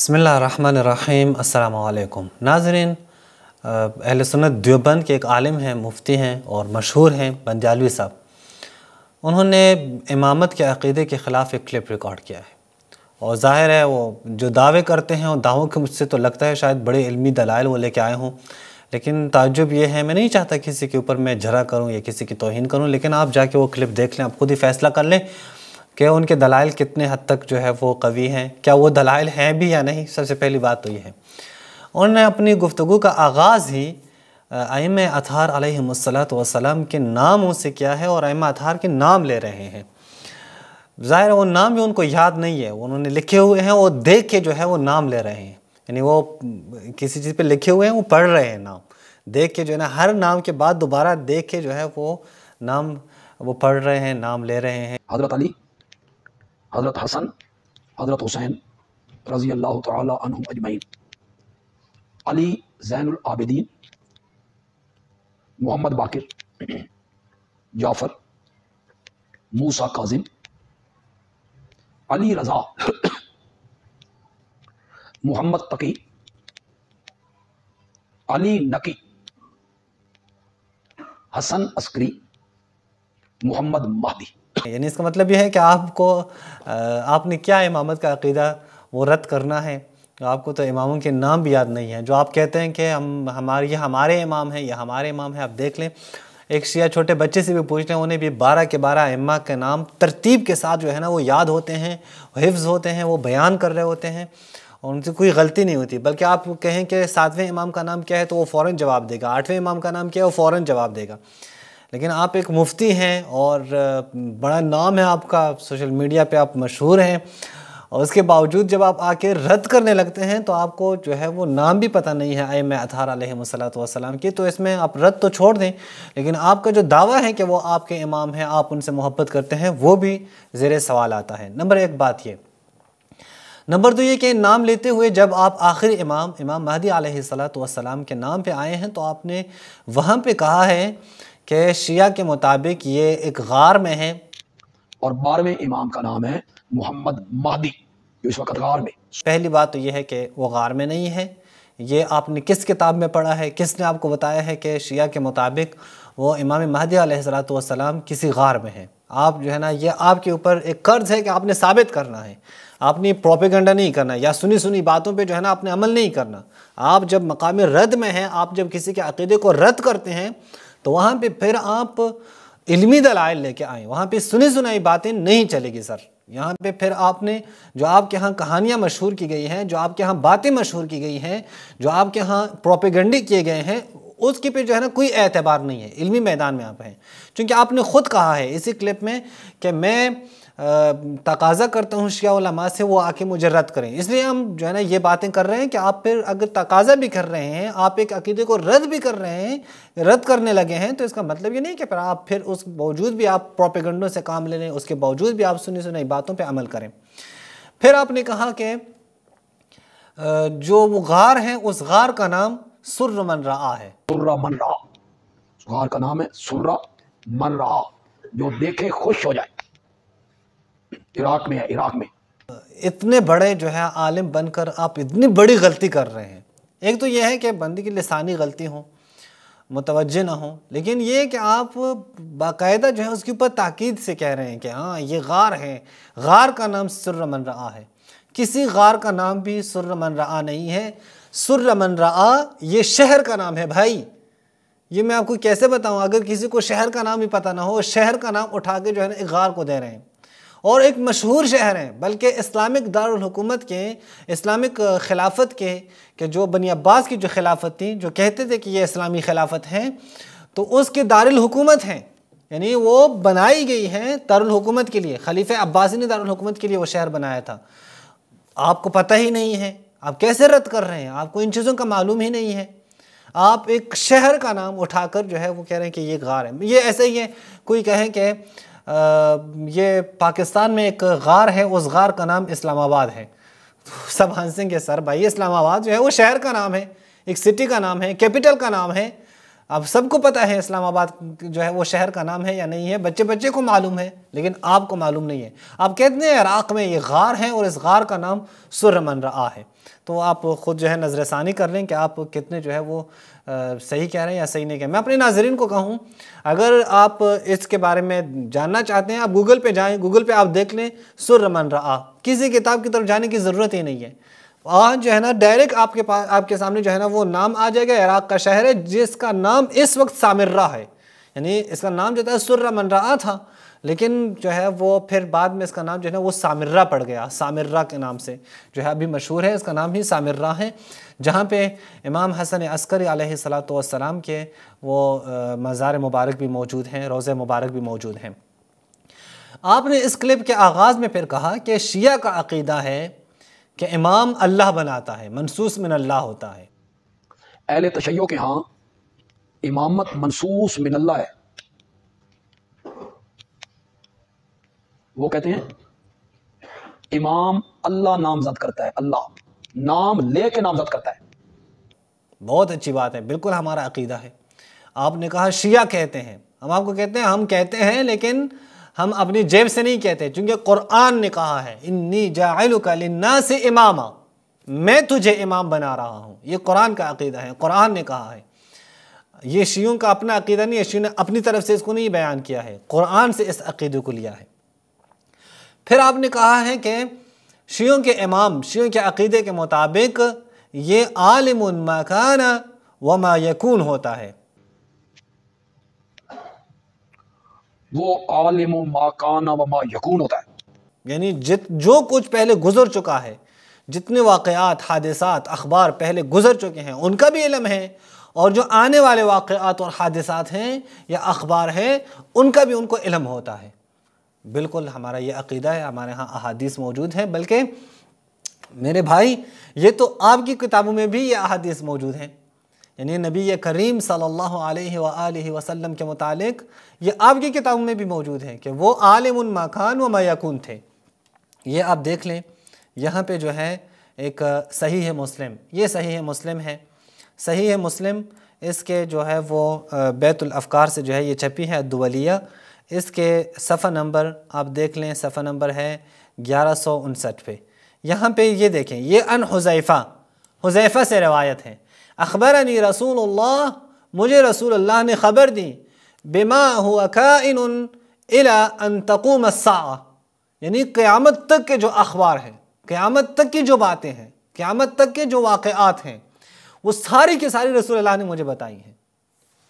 بسم اللہ الرحمن الرحیم۔ السلام علیکم ناظرین، اہل سنت دیوبند کے ایک عالم ہیں، مفتی ہیں اور مشہور ہیں بندیالوی صاحب۔ انہوں نے امامت کے عقیدے کے خلاف ایک کلپ ریکارڈ کیا ہے، اور ظاہر ہے وہ جو دعوے کرتے ہیں اور دعووں کے مجھ سے تو لگتا ہے شاید بڑے علمی دلائل وہ لے کے آئے ہوں، لیکن تعجب یہ ہے، میں نہیں چاہتا کسی کے اوپر میں جھرا کروں یا کسی کی توہین کروں، لیکن آپ جا کے وہ کلپ دیکھ لیں، آپ خود ہی فیصلہ کر لیں کہ ان کے دلائل کتنے حد تک جو ہے وہ قوی ہیں، کیا وہ دلائل ہیں بھی یا نہیں۔ سب سے پہلی بات تو یہ ہے، انہوں نے اپنی گفتگو کا آغاز ہی ائمہ اطہار علیہم السلام کے ناموں سے کیا ہے، اور ائمہ اطہار کے نام لے رہے ہیں۔ ظاہر ہے وہ نام بھی ان کو یاد نہیں ہے، انہوں نے لکھے ہوئے ہیں، وہ دیکھ کے جو ہے وہ نام لے رہے ہیں، یعنی وہ کسی چیز پہ لکھے ہوئے ہیں، وہ پڑھ رہے ہیں نام دیکھ کے، جو ہے نا ہر نام کے بعد دوبارہ دیکھ کے جو ہے وہ نام وہ پڑھ رہے ہیں، نام لے رہے ہیں۔ حضرت علی، حضرت حسن، حضرت حسین رضی اللہ تعالی عنہم اجمعین، علی زین العابدین، محمد باقر، جعفر، موسیٰ کاظم، علی رضا، محمد تقی، علی نقی، حسن عسکری، محمد مہدی۔ یعنی اس کا مطلب یہ ہے کہ آپ نے کیا امامت کا عقیدہ وہ رد کرنا ہے، آپ کو تو اماموں کے نام بھی یاد نہیں ہیں۔ جو آپ کہتے ہیں کہ یہ ہمارے امام ہیں، یہ ہمارے امام ہیں، آپ دیکھ لیں، ایک شیعہ چھوٹے بچے سے بھی پوچھ لیں، انہیں بھی 12 کے 12 ائمہ کے نام ترتیب کے ساتھ جو ہے نا وہ یاد ہوتے ہیں، حفظ ہوتے ہیں، وہ بیان کر رہے ہوتے ہیں، اور ان سے کوئی غلطی نہیں ہوتی۔ بلکہ آپ کہیں کہ 7ویں امام کا نام کیا ہے تو وہ فوراً جواب دے گا، 8ویں امام کا نام کیا ہے وہ فوراً جواب دے گا۔ لیکن آپ ایک مفتی ہیں اور بڑا نام ہے آپ کا، سوشل میڈیا پہ آپ مشہور ہیں، اور اس کے باوجود جب آپ آ کے رد کرنے لگتے ہیں تو آپ کو جو ہے وہ نام بھی پتہ نہیں ہے ائمہ اطہار علیہم السلام کی، تو اس میں آپ رد تو چھوڑ دیں، لیکن آپ کا جو دعویٰ ہے کہ وہ آپ کے امام ہیں، آپ ان سے محبت کرتے ہیں، وہ بھی زیر سوال آتا ہے۔ نمبر 1 بات یہ۔ نمبر 2 یہ کہ نام لیتے ہوئے جب آپ آخری امام مہدی علیہ السلام کے نام پہ آئے ہیں تو آپ نے وہاں پہ کہا ہے کہ شیعہ کے مطابق یہ ایک غار میں ہے، اور 12ویں امام کا نام ہے محمد مہدی، جو اس وقت غار میں۔ پہلی بات تو یہ ہے کہ وہ غار میں نہیں ہے۔ یہ آپ نے کس کتاب میں پڑھا ہے، کس نے آپ کو بتایا ہے کہ شیعہ کے مطابق وہ امام مہدی علیہ السلام کسی غار میں ہیں؟ آپ جو ہے نا یہ آپ کے اوپر ایک قرض ہے کہ آپ نے ثابت کرنا ہے، آپ نے پروپیگنڈا نہیں کرنا، یا سنی باتوں پہ جو ہے نا آپ نے عمل نہیں کرنا۔ آپ جب مقام رد میں ہیں، آپ جب کسی کے عقیدے کو رد کرتے ہیں تو وہاں پہ پھر آپ علمی دلائل لے کے آئیں، وہاں پہ سنائی باتیں نہیں چلے گی سر۔ یہاں پہ پھر آپ نے جو آپ کے ہاں کہانیاں مشہور کی گئی ہیں، جو آپ کے ہاں باتیں مشہور کی گئی ہیں، جو آپ کے ہاں پروپیگنڈے کیے گئے ہیں، اس کی پہ جو ہے نا کوئی اعتبار نہیں ہے۔ علمی میدان میں آپ ہیں، چونکہ آپ نے خود کہا ہے اسی کلپ میں کہ میں تقاضا کرتا ہوں شیعہ علماء سے وہ آ کے مجھے رد کریں، اس لیے ہم جو ہے نا یہ باتیں کر رہے ہیں کہ آپ پھر اگر تقاضا بھی کر رہے ہیں، آپ ایک عقیدے کو رد بھی کر رہے ہیں، رد کرنے لگے ہیں، تو اس کا مطلب یہ نہیں کہ پھر اس باوجود بھی آپ پروپیگنڈوں سے کام لے لیں، اس کے باوجود بھی آپ سنی باتوں پہ عمل کریں۔ پھر آپ نے کہا کہ جو وہ غار ہیں اس غار کا نام سر من رعا ہے۔ سرہ من رعا، اس غار کا نام ہے سرہ من رعا، جو دیکھے خوش ہو جائے۔ عراق میں ہے، عراق میں۔ اتنے بڑے جو ہے عالم بن کر آپ اتنی بڑی غلطی کر رہے ہیں۔ ایک تو یہ ہے کہ بندے کی لسانی غلطی ہو، متوجہ نہ ہو، لیکن یہ کہ آپ باقاعدہ جو ہے اس کے اوپر تاکید سے کہہ رہے ہیں کہ ہاں یہ غار ہے، غار کا نام سر من رعا ہے۔ کسی غار کا نام بھی سر من رعا نہیں ہے۔ سر من رعا یہ شہر کا نام ہے بھائی، یہ میں آپ کو کیسے بتاؤں؟ اگر کسی کو شہر کا نام بھی پتہ نہ ہو، شہر کا نام اٹھا کے جو ہے نا ایک غار کو دے رہے ہیں، اور ایک مشہور شہر ہیں، بلکہ اسلامک دارالحکومت کے، اسلامک خلافت کے، کہ جو بنی عباس کی جو خلافت تھی، جو کہتے تھے کہ یہ اسلامی خلافت ہے، تو اس کے دارالحکومت ہیں، یعنی وہ بنائی گئی ہیں دارالحکومت کے لیے، خلیفہ عباسی نے دارالحکومت کے لیے وہ شہر بنایا تھا۔ آپ کو پتہ ہی نہیں ہے، آپ کیسے رد کر رہے ہیں؟ آپ کو ان چیزوں کا معلوم ہی نہیں ہے۔ آپ ایک شہر کا نام اٹھا کر جو ہے وہ کہہ رہے ہیں کہ یہ غار ہے۔ یہ ایسے ہی ہے، کوئی کہے کہ یہ پاکستان میں ایک غار ہے، اس غار کا نام اسلام آباد ہے، سب ہنسیں گے، سر بھائی اسلام آباد جو ہے وہ شہر کا نام ہے، ایک سٹی کا نام ہے، کیپٹل کا نام ہے۔ آپ سب کو پتہ ہے اسلام آباد جو ہے وہ شہر کا نام ہے یا نہیں ہے، بچے بچے کو معلوم ہے، لیکن آپ کو معلوم نہیں ہے۔ آپ کہتے ہیں عراق میں یہ غار ہے اور اس غار کا نام سر من رآ ہے، تو آپ خود جو ہے نظر ثانی کر لیں کہ آپ کتنے جو ہے وہ صحیح کہہ رہے ہیں یا صحیح نہیں کہہ رہے ہیں۔ میں اپنے ناظرین کو کہوں، اگر آپ اس کے بارے میں جاننا چاہتے ہیں، آپ گوگل پہ جائیں، گوگل پہ آپ دیکھ لیں سر من رآ، کسی کتاب کی طرف جانے کی ضرورت ہی نہیں ہے۔ آج جو ہے نا ڈائریکٹ آپ کے سامنے جو ہے نا وہ نام آ جائے گا، عراق کا شہر ہے جس کا نام اس وقت سامرہ ہے، یعنی اس کا نام جو تھا سر من رآ تھا، لیکن جو ہے وہ پھر بعد میں اس کا نام جو ہے نا وہ سامرہ پڑ گیا، سامرہ کے نام سے جو ہے ابھی مشہور ہے، اس کا نام ہی سامرہ ہے، جہاں پہ امام حسن عسکری علیہ السلام کے وہ مزار مبارک بھی موجود ہیں، روضہ مبارک بھی موجود ہیں۔ آپ نے اس کلپ کے آغاز میں پھر کہا کہ شیعہ کا عقیدہ ہے کہ امام اللہ بناتا ہے، منصوص من اللہ ہوتا ہے۔ اہل تشیع کے ہاں امامت منصوص من اللہ ہے، وہ کہتے ہیں امام اللہ نامزد کرتا ہے، اللہ نام لے کے نامزد کرتا ہے۔ بہت اچھی بات ہے، بالکل ہمارا عقیدہ ہے۔ آپ نے کہا شیعہ کہتے ہیں، ہم آپ کو کہتے ہیں ہم کہتے ہیں لیکن ہم اپنی جیب سے نہیں کہتے، چونکہ قرآن نے کہا ہے انی جاعلک للناس اماما، میں تجھے امام بنا رہا ہوں، یہ قرآن کا عقیدہ ہے، قرآن نے کہا ہے۔ یہ شیعوں کا اپنا عقیدہ نہیں ہے، شیعوں نے اپنی طرف سے اس کو نہیں بیان کیا ہے، قرآن سے اس عقیدے کو لیا ہے۔ پھر آپ نے کہا ہے کہ شیعوں کے امام، شیعوں کے عقیدے کے مطابق یہ عالم ما کان وما یکون ہوتا ہے، وہ عالم ما کان وما یکون ہوتا ہے، یعنی جو کچھ پہلے گزر چکا ہے، جتنے واقعات، حادثات، اخبار پہلے گزر چکے ہیں ان کا بھی علم ہے، اور جو آنے والے واقعات اور حادثات ہیں یا اخبار ہیں ان کا بھی ان کو علم ہوتا ہے۔ بالکل ہمارا یہ عقیدہ ہے، ہمارے ہاں احادیث موجود ہیں، بلکہ میرے بھائی یہ تو آپ کی کتابوں میں بھی یہ احادیث موجود ہیں، یعنی نبی کریم صلی اللہ علیہ وآلہ وسلم کے متعلق یہ آپ کی کتابوں میں بھی موجود ہیں کہ وہ عالم ما کان وما یکون تھے۔ یہ آپ دیکھ لیں، یہاں پہ جو ہے ایک صحیح مسلم، یہ صحیح مسلم ہے، صحیح مسلم اس کے جو ہے وہ بیت الافکار سے جو ہے یہ چھپی ہے الدولیہ، اس کے صفحہ نمبر آپ دیکھ لیں، صفحہ نمبر ہے 1159 پہ۔ یہاں پہ یہ دیکھیں، یہ ان حذیفہ سے روایت ہے، اخبرنی رسول اللہ، مجھے رسول اللہ نے خبر دی، بما هو کائن الی ان تقوم الساعہ، یعنی قیامت تک کے جو اخبار ہیں، قیامت تک کی جو باتیں ہیں، قیامت تک کے جو واقعات ہیں، وہ ساری کی ساری رسول اللہ نے مجھے بتائی ہیں۔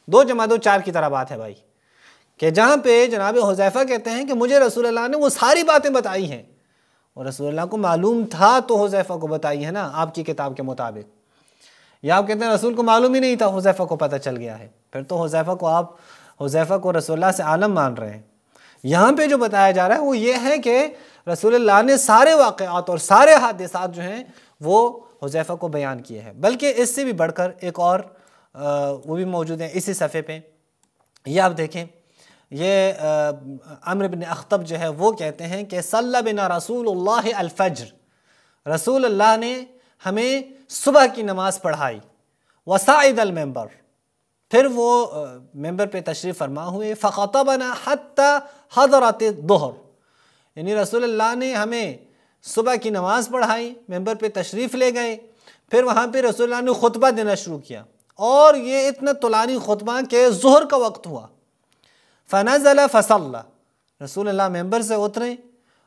2 × 2 4 کی طرح بات ہے بھائی، کہ جہاں پہ جناب حذیفہ کہتے ہیں کہ مجھے رسول اللہ نے وہ ساری باتیں بتائی ہیں، اور رسول اللہ کو معلوم تھا تو حذیفہ کو بتائی ہے نا آپ کی کتاب کے مطابق، یا آپ کہتے ہیں رسول کو معلوم ہی نہیں تھا، حذیفہ کو پتہ چل گیا ہے، پھر تو حذیفہ کو رسول اللہ سے عالم مان رہے ہیں۔ یہاں پہ جو بتایا جا رہا ہے وہ یہ ہے کہ رسول اللہ نے سارے واقعات اور سارے حادثات جو ہیں وہ حذیفہ کو بیان کیے ہیں، بلکہ اس سے بھی بڑھ کر ایک اور وہ بھی موجود ہیں اسی صفحے پہ، یہ آپ دیکھیں، یہ عمرو بن اخطب جو ہے وہ کہتے ہیں کہ صلی بنا رسول اللہ الفجر، رسول اللہ نے ہمیں صبح کی نماز پڑھائی، وصعد المنبر، پھر وہ ممبر پہ تشریف فرما ہوئے، فخطبنا حتی حضرت الظہر، یعنی رسول اللہ نے ہمیں صبح کی نماز پڑھائی، ممبر پہ تشریف لے گئے، پھر وہاں پہ رسول اللہ نے خطبہ دینا شروع کیا، اور یہ اتنا طولانی خطبہ کہ ظہر کا وقت ہوا، فنزل فصلى، رسول اللہ ممبر سے اترے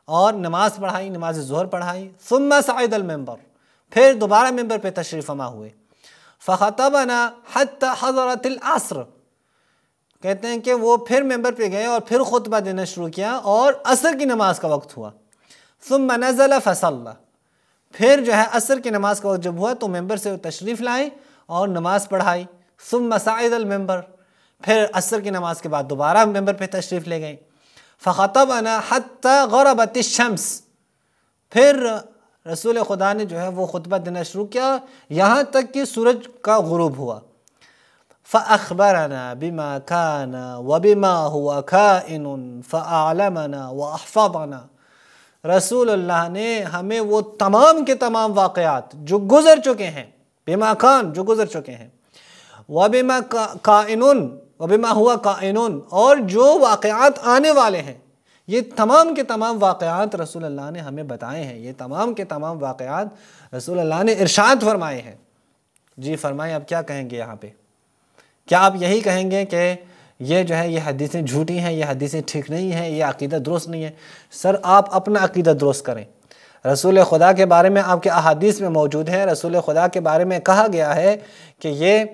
اور نماز پڑھائی، نماز ظہر پڑھائی، ثم صعد المنبر، پھر دوبارہ ممبر پہ تشریف فرما ہوئے، فخطبنا حتی حضرت العصر، کہتے ہیں کہ وہ پھر ممبر پہ گئے اور پھر خطبہ دینا شروع کیا اور عصر کی نماز کا وقت ہوا، ثم نزل فصلى، پھر جو ہے عصر کی نماز کا وقت جب ہوا تو ممبر سے تشریف لائے اور نماز پڑھائی، ثم صعد المنبر، پھر عصر کی نماز کے بعد دوبارہ ممبر پہ تشریف لے گئے، فخطبنا حتی غربت الشمس، پھر رسول خدا نے جو ہے وہ خطبہ دینا شروع کیا یہاں تک کہ سورج کا غروب ہوا، فأخبرنا بما كان وبما هو كائن فأعلمنا وأحفظنا، رسول اللہ نے ہمیں وہ تمام کے تمام واقعات جو گزر چکے ہیں، بما کان جو گزر چکے ہیں، وَبِمَا کَائِنٌ وَبِمَا هُوَ کَائِنٌ، اور جو واقعات آنے والے ہیں، یہ تمام کے تمام واقعات رسول اللہ نے ہمیں بتائے ہیں، یہ تمام کے تمام واقعات رسول اللہ نے ارشاد فرمائے ہیں۔ جی فرمائیں، اب کیا کہیں گے یہاں پہ؟ کیا آپ یہی کہیں گے کہ یہ جو ہے یہ حدیثیں جھوٹی ہیں، یہ حدیثیں ٹھیک نہیں ہیں، یہ عقیدہ درست نہیں ہے؟ سر آپ اپنا عقیدہ درست کریں۔ رسول خدا کے بارے میں آپ کے احادیث میں موجود ہے، رسول خدا کے بارے میں کہا گیا ہے کہ یہ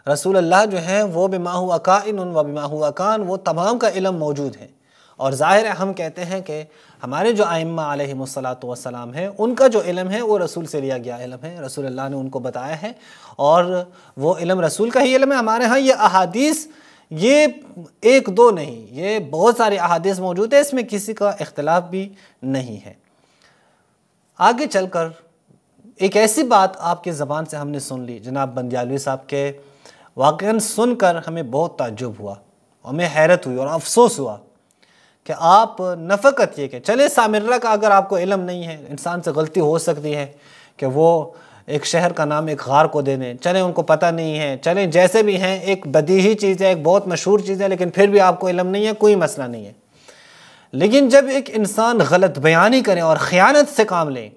رسول اللہ جو ہیں وہ بما ہوا کائن و بما ہوا کان، وہ تمام کا علم موجود ہے۔ اور ظاہر ہے ہم کہتے ہیں کہ ہمارے جو ائمہ علیہم الصلاۃ والسلام ہیں، ان کا جو علم ہے وہ رسول سے لیا گیا علم ہے، رسول اللہ نے ان کو بتایا ہے، اور وہ علم رسول کا ہی علم ہے۔ ہمارے ہاں یہ احادیث یہ ایک دو نہیں، یہ بہت ساری احادیث موجود ہے، اس میں کسی کا اختلاف بھی نہیں ہے۔ آگے چل کر ایک ایسی بات آپ کی زبان سے ہم نے سن لی جناب بندیالوی صاحب کے، واقعاً سن کر ہمیں بہت تعجب ہوا، ہمیں حیرت ہوئی اور افسوس ہوا کہ آپ نہ فقط یہ کہ چلے سامرہ کا اگر آپ کو علم نہیں ہے، انسان سے غلطی ہو سکتی ہے کہ وہ ایک شہر کا نام ایک غار کو دے دیں، چلیں ان کو پتہ نہیں ہے، چلیں جیسے بھی ہیں، ایک بدیہی چیز ہے، ایک بہت مشہور چیز ہے، لیکن پھر بھی آپ کو علم نہیں ہے، کوئی مسئلہ نہیں ہے۔ لیکن جب ایک انسان غلط بیانی کرے اور خیانت سے کام لے،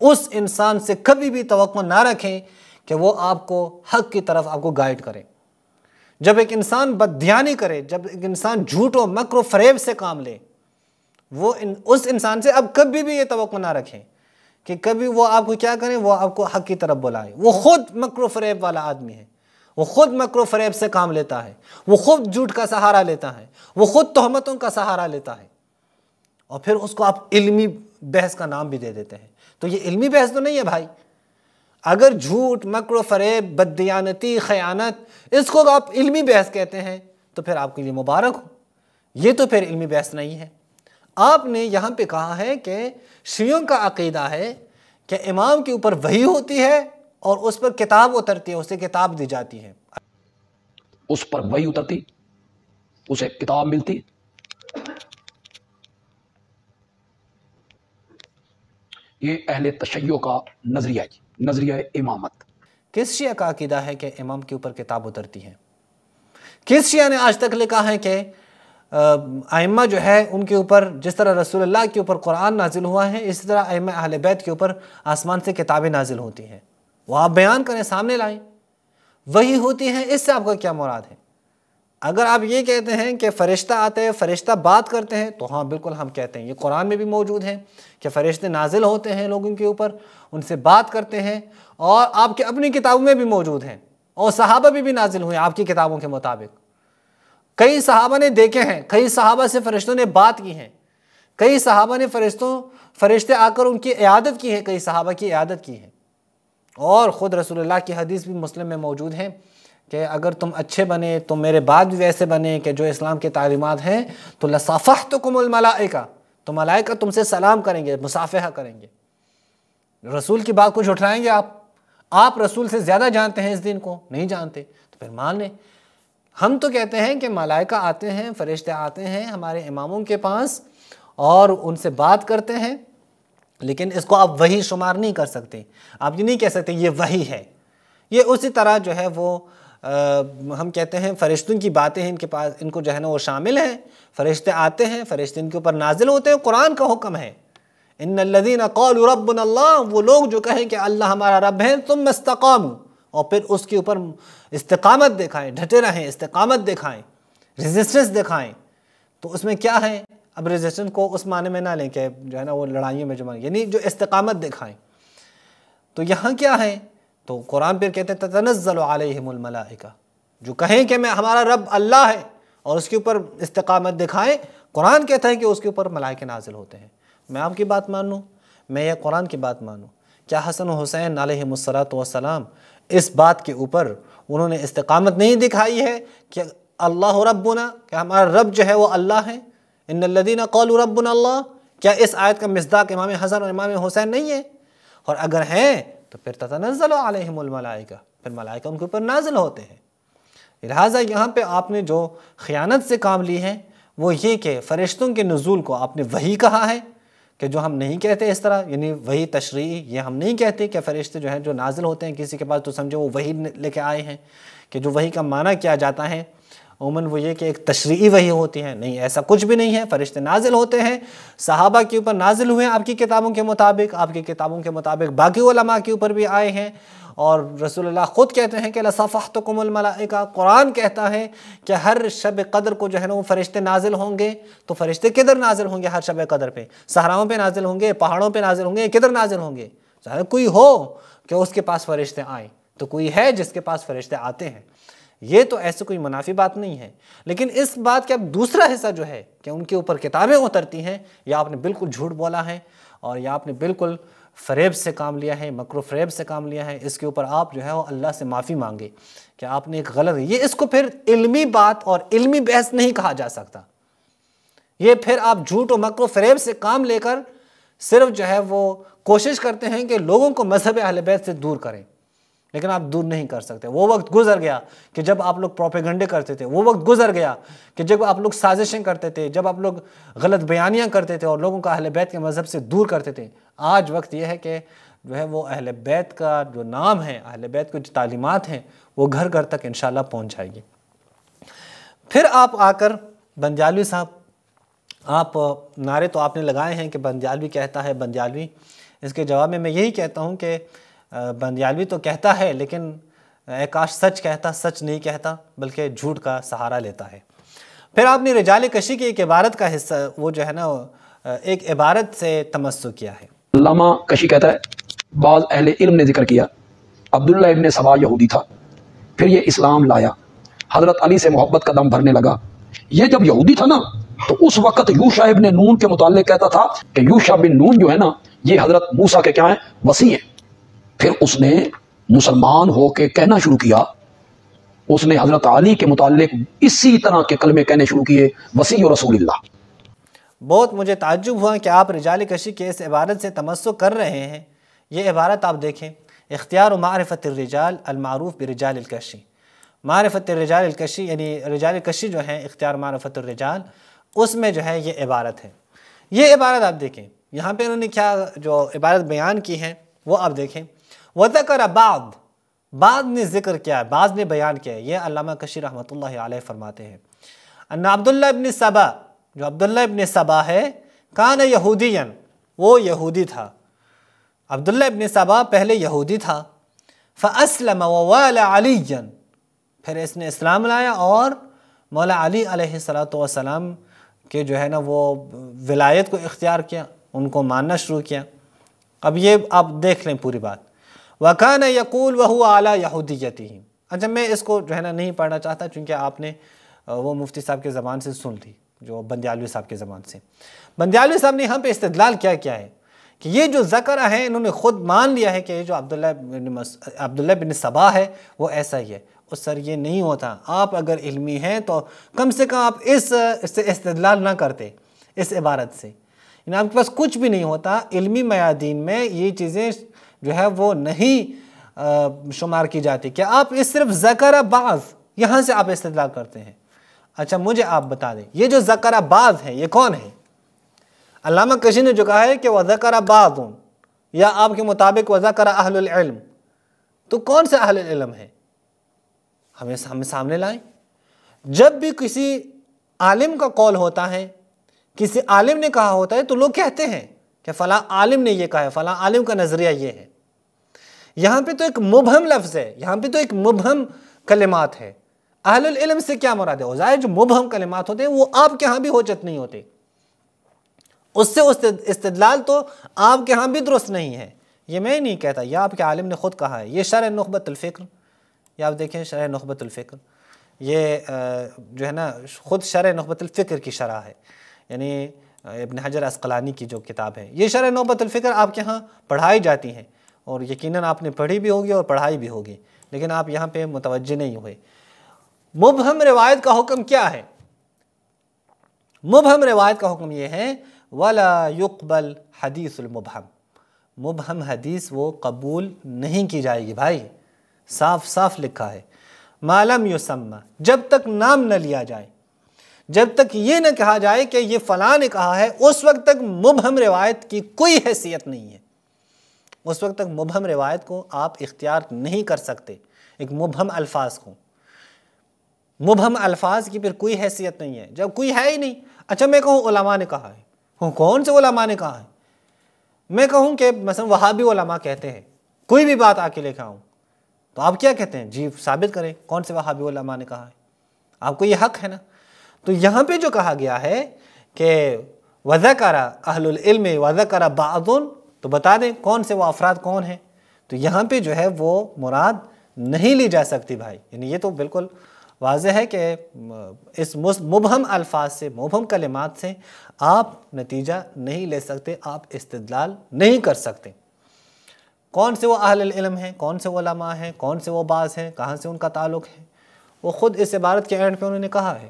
اس انسان سے کبھی بھی توقع نہ رکھیں کہ وہ آپ کو حق کی طرف آپ کو گائیڈ کرے۔ جب ایک انسان بددیانی کرے، جب ایک انسان جھوٹ و مکر و فریب سے کام لے، وہ اس انسان سے اب کبھی بھی یہ توقع نہ رکھیں کہ کبھی وہ آپ کو کیا کریں، وہ آپ کو حق کی طرف بلائے۔ وہ خود مکر و فریب والا آدمی ہے، وہ خود مکر و فریب سے کام لیتا ہے، وہ خود جھوٹ کا سہارا لیتا ہے، وہ خود تہمتوں کا سہارا لیتا ہے، اور پھر اس کو آپ علمی بحث کا نام بھی دے دیتے ہیں۔ تو یہ علمی بحث تو نہیں ہے بھائی۔ اگر جھوٹ، مکر و فریب، بددیانتی، خیانت، اس کو آپ علمی بحث کہتے ہیں تو پھر آپ کے لیے مبارک ہو، یہ تو پھر علمی بحث نہیں ہے۔ آپ نے یہاں پہ کہا ہے کہ شیعوں کا عقیدہ ہے کہ امام کے اوپر وحی ہوتی ہے اور اس پر کتاب اترتی ہے، اسے کتاب دی جاتی ہے، اس پر وحی اترتی، اسے کتاب ملتی۔ یہ اہل تشیع کا نظریہ ہے، نظریہ امامت۔ کس شیعہ کا عقیدہ ہے کہ امام کے اوپر کتاب اترتی ہے؟ کس شیعہ نے آج تک لکھا ہے کہ ائمہ جو ہے ان کے اوپر جس طرح رسول اللہ کے اوپر قرآن نازل ہوا ہے، اسی طرح ائمہ اہل بیت کے اوپر آسمان سے کتابیں نازل ہوتی ہیں؟ وہ آپ بیان کریں، سامنے لائیں، وہی ہوتی ہیں، اس سے آپ کا کیا مراد ہے؟ اگر آپ یہ کہتے ہیں کہ فرشتہ آتے ہیں، فرشتہ بات کرتے ہیں، تو ہاں بالکل ہم کہتے ہیں، یہ قرآن میں بھی موجود ہے کہ فرشتے نازل ہوتے ہیں لوگوں کے اوپر، ان سے بات کرتے ہیں، اور آپ کے اپنی کتابوں میں بھی موجود ہیں، اور صحابہ بھی نازل ہوئے آپ کی کتابوں کے مطابق۔ کئی صحابہ نے دیکھے ہیں، کئی صحابہ سے فرشتوں نے بات کی ہیں، کئی صحابہ نے فرشتے آ کر ان کی عیادت کی ہے، کئی صحابہ کی عیادت کی ہے، اور خود رسول اللہ کی حدیث بھی مسلم میں موجود ہے کہ اگر تم اچھے بنے، تم میرے بعد بھی ویسے بنے کہ جو اسلام کے تعلیمات ہیں، تو لصافحتکم الملائکہ، تو ملائکہ تم سے سلام کریں گے، مصافحہ کریں گے۔ رسول کی بات کو جھٹلائیں گے آپ رسول سے زیادہ جانتے ہیں اس دین کو؟ نہیں جانتے، تو پھر مان لیں۔ ہم تو کہتے ہیں کہ ملائکہ آتے ہیں، فرشتے آتے ہیں ہمارے اماموں کے پاس اور ان سے بات کرتے ہیں، لیکن اس کو آپ وحی شمار نہیں کر سکتے، آپ یہ نہیں کہہ سکتے یہ وحی ہے۔ یہ اسی طرح جو ہے وہ ہم کہتے ہیں فرشتوں کی باتیں ہیں ان کے پاس، ان کو جو ہے نا وہ شامل ہیں، فرشتے آتے ہیں، فرشتے ان کے اوپر نازل ہوتے ہیں، قرآن کا حکم ہے، ان الذین قالوا ربنا اللہ، وہ لوگ جو کہیں کہ اللہ ہمارا رب ہے، ثم استقاموا، اور پھر اس کے اوپر استقامت دکھائیں، ڈٹے رہیں، استقامت دکھائیں، ریزسٹنس دکھائیں۔ تو اس میں کیا ہے؟ اب ریزسٹنس کو اس معنی میں نہ لیں کہ جو ہے نا وہ لڑائیوں میں جمع، یعنی جو استقامت دکھائیں۔ تو یہاں کیا ہے؟ تو قرآن پھر کہتے ہیں تتنزل علیہم الملائکہ، جو کہیں کہ ہمارا رب اللہ ہے اور اس کے اوپر استقامت دکھائیں، قرآن کہتا ہے کہ اس کے اوپر ملائکے نازل ہوتے ہیں۔ میں آپ کی بات مانوں، میں یہ قرآن کی بات مانوں، کیا حسن و حسین علیہم الصلاۃ والسلام اس بات کے اوپر انہوں نے استقامت نہیں دکھائی ہے کہ اللہ ربنا، کہ ہمارا رب جو ہے وہ اللہ ہے؟ ان الذین قالوا ربنا اللہ، کیا اس آیت کا مصداق امام حسن اور امام حسین نہیں ہے؟ اور اگر ہیں تو پھر تتنزل علیہم الملائکہ، پھر ملائکہ ان کے اوپر نازل ہوتے ہیں۔ لہٰذا یہاں پہ آپ نے جو خیانت سے کام لی ہے وہ یہ کہ فرشتوں کے نزول کو آپ نے وحی کہا ہے، کہ جو ہم نہیں کہتے اس طرح، یعنی وہی تشریعی، یہ ہم نہیں کہتے کہ فرشتے جو ہیں جو نازل ہوتے ہیں کسی کے پاس تو سمجھو وہ وہی لے کے آئے ہیں، کہ جو وہی کا معنی کیا جاتا ہے عموماً وہ یہ کہ ایک تشریعی وحی ہوتی ہے، نہیں، ایسا کچھ بھی نہیں ہے۔ فرشتے نازل ہوتے ہیں، صحابہ کے اوپر نازل ہوئے ہیں آپ کی کتابوں کے مطابق، آپ کی کتابوں کے مطابق باقی علماء کے اوپر بھی آئے ہیں، اور رسول اللہ خود کہتے ہیں کہ لَصَفَحْتُكُمُ الْمَلَائِكَةَ، قرآن کہتا ہے کہ ہر شب قدر کو جو ہے نا وہ فرشتے نازل ہوں گے۔ تو فرشتے کدھر نازل ہوں گے ہر شب قدر پہ؟ صحراؤں پہ نازل ہوں گے، پہاڑوں پہ نازل ہوں گے، کدھر نازل ہوں گے؟ ظاہر کوئی ہو کہ اس کے پاس فرشتے آئیں، تو کوئی ہے جس کے پاس فرشتے آتے ہیں، یہ تو ایسے کوئی منافی بات نہیں ہے۔ لیکن اس بات کا دوسرا حصہ جو ہے کہ ان کے اوپر کتابیں اترتی ہیں، یا آپ نے بالکل جھوٹ بولا ہے، اور یا آپ نے بالکل فریب سے کام لیا ہے، مکر و فریب سے کام لیا ہے، اس کے اوپر آپ جو ہے وہ اللہ سے معافی مانگے کہ آپ نے ایک غلط، یہ اس کو پھر علمی بات اور علمی بحث نہیں کہا جا سکتا، یہ پھر آپ جھوٹ و مکر و فریب سے کام لے کر صرف جو ہے وہ کوشش کرتے ہیں کہ لوگوں کو مذہب اہل بیت سے دور کریں، لیکن آپ دور نہیں کر سکتے۔ وہ وقت گزر گیا کہ جب آپ لوگ پروپیگنڈے کرتے تھے، وہ وقت گزر گیا کہ جب آپ لوگ سازشیں کرتے تھے، جب آپ لوگ غلط بیانیاں کرتے تھے اور لوگوں کو اہل بیت کے مذہب سے دور کرتے تھے۔ آج وقت یہ ہے کہ جو ہے وہ اہل بیت کا جو نام ہے، اہل بیت کو جو تعلیمات ہیں، وہ گھر گھر تک انشاءاللہ پہنچ جائے گی۔ پھر آپ آ کر بندیالوی صاحب، آپ نعرے تو آپ نے لگائے ہیں کہ بندیالوی کہتا ہے، بندیالوی، اس کے جواب میں میں یہی کہتا ہوں کہ بندیالوی تو کہتا ہے، لیکن اے کاش سچ کہتا، سچ نہیں کہتا بلکہ جھوٹ کا سہارا لیتا ہے۔ پھر آپ نے رجال کشی کی ایک عبارت کا حصہ، وہ جو ہے نا ایک عبارت سے تمسک کیا ہے۔ علامہ کشی کہتا ہے بعض اہل علم نے ذکر کیا عبداللہ ابن سبا یہودی تھا، پھر یہ اسلام لایا، حضرت علی سے محبت کا دم بھرنے لگا۔ یہ جب یہودی تھا نا تو اس وقت یوشع ابن نون کے متعلق کہتا تھا کہ یوشع بن نون جو ہے نا یہ حضرت موسیٰ کے کیا ہیں؟ وصی ہیں۔ پھر اس نے مسلمان ہو کے کہنا شروع کیا، اس نے حضرت علی کے متعلق اسی طرح کے کلمے کہنے شروع کیے، وصی رسول اللہ۔ بہت مجھے تعجب ہوا کہ آپ رجال کشی کے اس عبارت سے تمسک کر رہے ہیں۔ یہ عبارت آپ دیکھیں، اختیار و معرفت الرجال المعروف برجال الکشی، معرفت الرجال الکشی، یعنی رجال کشی جو ہیں اختیار معرفت الرجال، اس میں جو ہے یہ عبارت ہے۔ یہ عبارت آپ دیکھیں، یہاں پہ انہوں نے کیا جو عبارت بیان کی ہے وہ آپ دیکھیں، وَذَكَرَ بعض نے ذکر کیا، بعض نے بیان کیا ہے۔ یہ علامہ کشی رحمۃ اللہ علیہ فرماتے ہیں ان عبداللہ ابن سبا، جو عبداللہ ابن سبا ہے، کان یہودیاً، وہ یہودی تھا۔ عبداللہ ابن سبا پہلے یہودی تھا، فَأَسْلَمَ وَوَالَ عَلِيًّا، پھر اس نے اسلام لایا اور مولا علی علیہ السلام کے جو ہے نا وہ ولایت کو اختیار کیا، ان کو ماننا شروع کیا۔ اب یہ آپ دیکھ لیں پوری بات، وَكَانَ يَقُولُ وَهُوَ عَلَى يَهُودِيَّتِهِ۔ اچھا میں اس کو جو ہے نا نہیں پڑھنا چاہتا چونکہ آپ نے وہ مفتی صاحب کے زبان سے سن لی، جو بندیالوی صاحب کے زبان سے۔ بندیالوی صاحب نے یہاں پہ استدلال کیا ہے کہ یہ جو ذکر ہے انہوں نے خود مان لیا ہے کہ یہ جو عبداللہ بن سبا ہے وہ ایسا ہی ہے۔ اور سر یہ نہیں ہوتا، آپ اگر علمی ہیں تو کم سے کم آپ اس سے استدلال نہ کرتے، اس عبارت سے، یعنی آپ کے پاس کچھ بھی نہیں ہوتا، علمی میادین میں یہ چیزیں جو ہے وہ نہیں شمار کی جاتی کہ آپ اس صرف ذکر بعض یہاں سے آپ استدلال کرتے ہیں۔ اچھا مجھے آپ بتا دیں یہ جو ذکر بعض ہے یہ کون ہے؟ علامہ کشی نے جو کہا ہے کہ وَذَكَرَ بَعْضٌ، یا آپ کے مطابق وَذَكَرَ اہل العلم، تو کون سے اہل العلم ہے؟ ہمیں سامنے لائیں۔ جب بھی کسی عالم کا قول ہوتا ہے، کسی عالم نے کہا ہوتا ہے، تو لوگ کہتے ہیں کہ فلاں عالم نے یہ کہا ہے، فلاں عالم کا نظریہ یہ ہے۔ یہاں پہ تو ایک مبہم لفظ ہے، یہاں پہ تو ایک مبہم کلمات ہے۔ اہل العلم سے کیا مراد ہے؟ ظاہر جو مبہم کلمات ہوتے ہیں وہ آپ کے ہاں بھی حجت نہیں ہوتے، اس سے استدلال تو آپ کے ہاں بھی درست نہیں ہے۔ یہ میں نہیں کہتا، یہ آپ کے عالم نے خود کہا ہے۔ یہ شرح نخبۃ الفکر، یہ آپ دیکھیں شرح نخبۃ الفکر، یہ جو ہے نا خود شرح نخبۃ الفکر کی شرح ہے، یعنی ابن حجر عسقلانی کی جو کتاب ہے۔ یہ شرح نخبۃ الفکر آپ کے ہاں پڑھائی جاتی ہیں، اور یقیناً آپ نے پڑھی بھی ہوگی اور پڑھائی بھی ہوگی، لیکن آپ یہاں پہ متوجہ نہیں ہوئے۔ مبہم روایت کا حکم کیا ہے؟ مبہم روایت کا حکم یہ ہے وَلَا يُقْبَلْ حَدِيثُ الْمُبْحَم، مبہم حدیث وہ قبول نہیں کی جائے گی بھائی، صاف صاف لکھا ہے، مَا لَمْ يُسَمَّ، جب تک نام نہ لیا جائے۔ جب تک یہ نہ کہا جائے کہ یہ فلاں نے کہا ہے، اس وقت تک مبہم روایت کی کوئی حیثیت نہیں ہے۔ اس وقت تک مبہم روایت کو آپ اختیار نہیں کر سکتے، ایک مبہم الفاظ کو۔ مبہم الفاظ کی پھر کوئی حیثیت نہیں ہے جب کوئی ہے ہی نہیں۔ اچھا میں کہوں علماء نے کہا ہے، کون سے علماء نے کہا ہے؟ میں کہوں کہ مثلا وہابی علماء کہتے ہیں، کوئی بھی بات آ کے لے کے آؤں، تو آپ کیا کہتے ہیں؟ جی ثابت کریں کون سے وہابی علماء نے کہا ہے، آپ کو یہ حق ہے نا۔ تو یہاں پہ جو کہا گیا ہے کہ وَذَكَرَ أَهْلُ الْعِلْمِ وَذَكَرَ بَعْضٌ، تو بتا دیں کون سے وہ افراد کون ہیں۔ تو یہاں پہ جو ہے وہ مراد نہیں لی جا سکتی بھائی، یعنی یہ تو بالکل واضح ہے کہ اس مبہم الفاظ سے، مبہم کلمات سے آپ نتیجہ نہیں لے سکتے، آپ استدلال نہیں کر سکتے۔ کون سے وہ اہل العلم ہیں، کون سے علماء ہیں، کون سے وہ بعض ہیں، کہاں سے ان کا تعلق ہے، وہ خود اس عبارت کے اینڈ پہ انہوں نے کہا ہے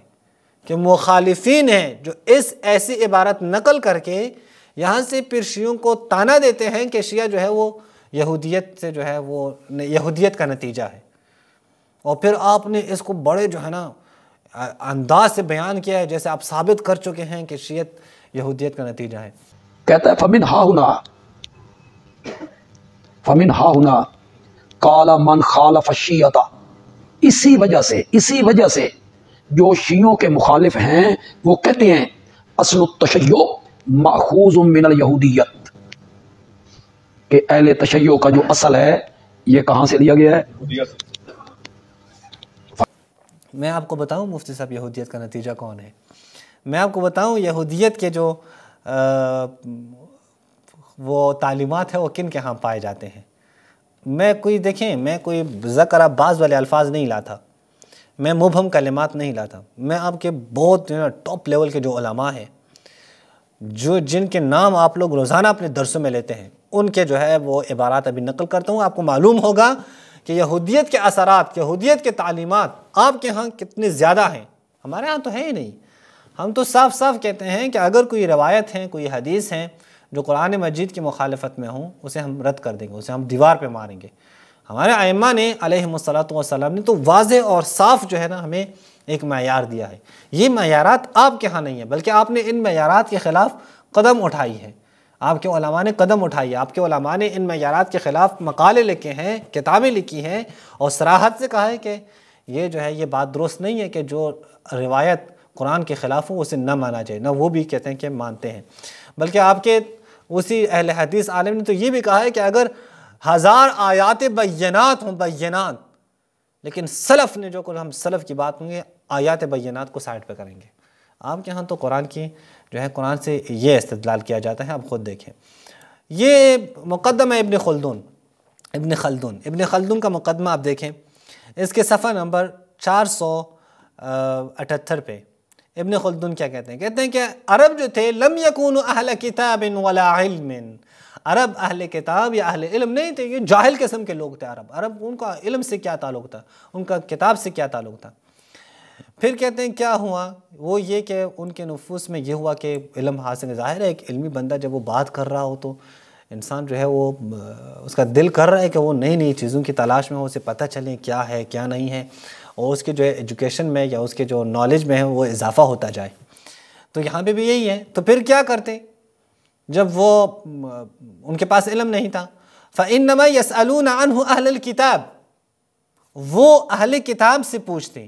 کہ مخالفین ہیں جو اس ایسی عبارت نقل کر کے یہاں سے پھر شیعوں کو تانا دیتے ہیں کہ شیعہ جو ہے وہ یہودیت سے جو ہے وہ یہودیت کا نتیجہ ہے، اور پھر آپ نے اس کو بڑے جو ہے نا انداز سے بیان کیا ہے جیسے آپ ثابت کر چکے ہیں کہ شیعت یہودیت کا نتیجہ ہے۔ کہتا ہے فمن ہا ہنا قال من خالف الشیعۃ، اسی وجہ سے جو شیعوں کے مخالف ہیں وہ کہتے ہیں اصل التشیع ماخوذ من الیہودیت، کہ اہل تشیع کا جو اصل ہے یہ کہاں سے لیا گیا ہے؟ میں آپ کو بتاؤں مفتی صاحب یہودیت کا نتیجہ کون ہے؟ میں آپ کو بتاؤں یہودیت کے جو وہ تعلیمات ہیں وہ کن کے ہاں پائے جاتے ہیں۔ میں کوئی ذکر بعض والے الفاظ نہیں لاتا، میں مبہم کلمات نہیں لاتا، میں آپ کے بہت ٹاپ لیول کے جو علماء ہیں، جن کے نام آپ لوگ روزانہ اپنے درسوں میں لیتے ہیں، ان کے جو ہے وہ عبارات ابھی نقل کرتا ہوں۔ آپ کو معلوم ہوگا کہ یہودیت کے اثرات، یہودیت کے تعلیمات آپ کے ہاں کتنے زیادہ ہیں، ہمارے ہاں تو ہے ہی نہیں۔ ہم تو صاف صاف کہتے ہیں کہ اگر کوئی روایت ہے، کوئی حدیث ہیں جو قرآن مجید کی مخالفت میں ہوں، اسے ہم رد کر دیں گے، اسے ہم دیوار پہ ماریں گے۔ ہمارے ائمہ نے علیہم الصلاۃ والسلام نے تو واضح اور صاف جو ہے نا ہمیں ایک معیار دیا ہے۔ یہ معیارات آپ کے ہاں نہیں ہیں، بلکہ آپ نے ان معیارات کے خلاف قدم اٹھائی ہے، آپ کے علماء نے قدم اٹھائی ہے، آپ کے علماء نے ان معیارات کے خلاف مقالے لکھے ہیں، کتابیں لکھی ہیں، اور صراحت سے کہا ہے کہ یہ جو ہے یہ بات درست نہیں ہے کہ جو روایت قرآن کے خلاف ہو اسے نہ مانا جائے، نہ وہ بھی کہتے ہیں کہ مانتے ہیں۔ بلکہ آپ کے اسی اہل حدیث عالم نے تو یہ بھی کہا ہے کہ اگر 1000 آیات بینات ہوں، بینات، لیکن سلف نے جو ہم سلف کی بات ہوں گے، آیات بینات کو سائڈ پہ کریں گے۔ آپ کے ہاں تو قرآن کی جو ہے قرآن سے یہ استدلال کیا جاتا ہے، آپ خود دیکھیں۔ یہ مقدمہ ابن خلدون کا مقدمہ آپ دیکھیں، اس کے صفحہ نمبر 478 پہ ابن خلدون کیا کہتے ہیں کہ عرب جو تھے لم یکونوا اہل کتاب ولا علم، عرب اہل کتاب یا اہل علم نہیں تھے، یہ جاہل قسم کے لوگ تھے۔ عرب ان کا علم سے کیا تعلق تھا، ان کا کتاب سے کیا تعلق تھا؟ پھر کہتے ہیں کیا ہوا، وہ یہ کہ ان کے نفوس میں یہ ہوا کہ علم حاصل، ظاہر ہے ایک علمی بندہ جب وہ بات کر رہا ہو تو انسان جو ہے وہ اس کا دل کر رہا ہے کہ وہ نئی نئی چیزوں کی تلاش میں ہو، اسے پتہ چلے کیا ہے کیا نہیں ہے، اور اس کے جو ہے ایجوکیشن میں یا اس کے جو نالج میں ہے وہ اضافہ ہوتا جائے۔ تو یہاں پہ بھی یہی ہے، تو پھر کیا کرتے جب وہ ان کے پاس علم نہیں تھا؟ فَإِنَّمَا يَسْأَلُونَ عَنْهُ أَهْلَ الْكِتَابِ، وہ اہل کتاب سے پوچھتے،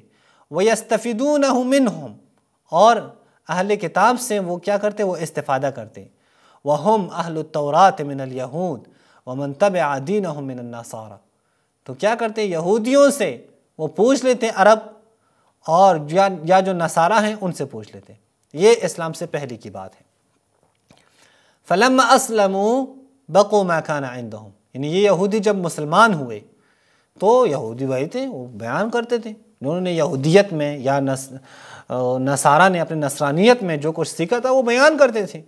وَيَسْتَفِدُونَهُ مِنْهُمْ، اور اہل کتاب سے وہ کیا کرتے، وہ استفادہ کرتے۔ وَهُمْ أَهْلُ التَّوْرَاةِ مِنَ الْيَهُودِ وَمَنْ تَبِعَ دِينَهُمْ مِنَ النَّصَارَى، تو کیا کرتے، یہودیوں سے وہ پوچھ لیتے عرب، اور یا جو نصارہ ہیں ان سے پوچھ لیتے۔ یہ اسلام سے پہلے کی بات ہے۔ فَلَمَّا أَسْلَمُوا بَقُوا مَا كَانَ عِنْدَهُمْ، یعنی یہ یہودی جب مسلمان ہوئے تو یہودی وہی تھے، وہ بیان کرتے تھے انہوں نے یہودیت میں یا نصارہ نے اپنے نصرانیت میں جو کچھ سیکھا تھا وہ بیان کرتے تھے۔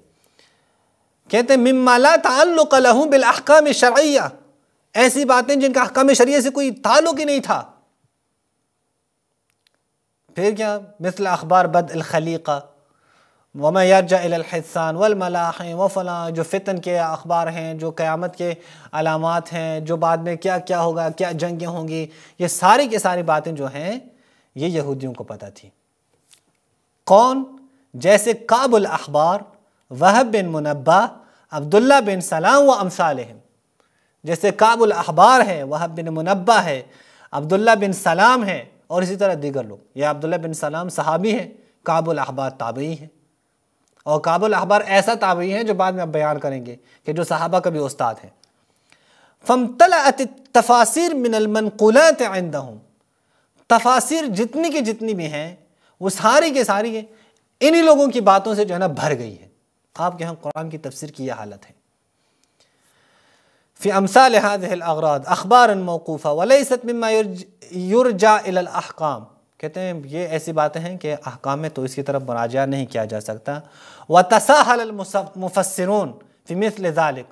کہتے ہیں مِمَّا لَا تَعَلُّقَ لَهُ بِالْأَحْكَامِ الشَّرْعِيَّةِ، ایسی باتیں جن کا احکام شریعہ سے کوئی تعلق ہی نہیں تھا۔ پھر کیا، مثل اخبار بدء الخلیقہ وما یرجع الی الحسان والملاحم وفلاں، جو فتن کے اخبار ہیں، جو قیامت کے علامات ہیں، جو بعد میں کیا کیا ہوگا، کیا جنگیں ہوں گی، یہ ساری کی ساری باتیں جو ہیں یہ یہودیوں کو پتہ تھی۔ کون؟ جیسے کعب الاحبار، وہب بن منبہ، عبداللہ بن سلام و امثالہم. جیسے کعب الاحبار ہے، وہب بن منبہ ہے، عبداللہ بن سلام ہے، اور اسی طرح دیگر لوگ. یہ عبداللہ بن سلام صحابی ہیں، کعب الاحبار تابعی ہیں. اور کعب الاحبار ایسا تابعی ہیں جو بعد میں اب بیان کریں گے کہ جو صحابہ کا بھی استاد ہیں. فامتلأت التفاسیر من المنقولات عندهم. تفاسیر جتنی کی جتنی بھی ہیں وہ ساری کے ساری انہی لوگوں کی باتوں سے جو ہے نا بھر گئی ہے. آپ کے ہاں قرآن کی تفسیر کی یہ حالت ہے. فی امثال هذه الاغراض اخبارا موقوفہ وليست مما یرجع الى الاحکام. کہتے ہیں یہ ایسی باتیں ہیں کہ احکام میں تو اس کی طرف مراجعہ نہیں کیا جا سکتا. وتساہل المفسرون فی مثل ذلك.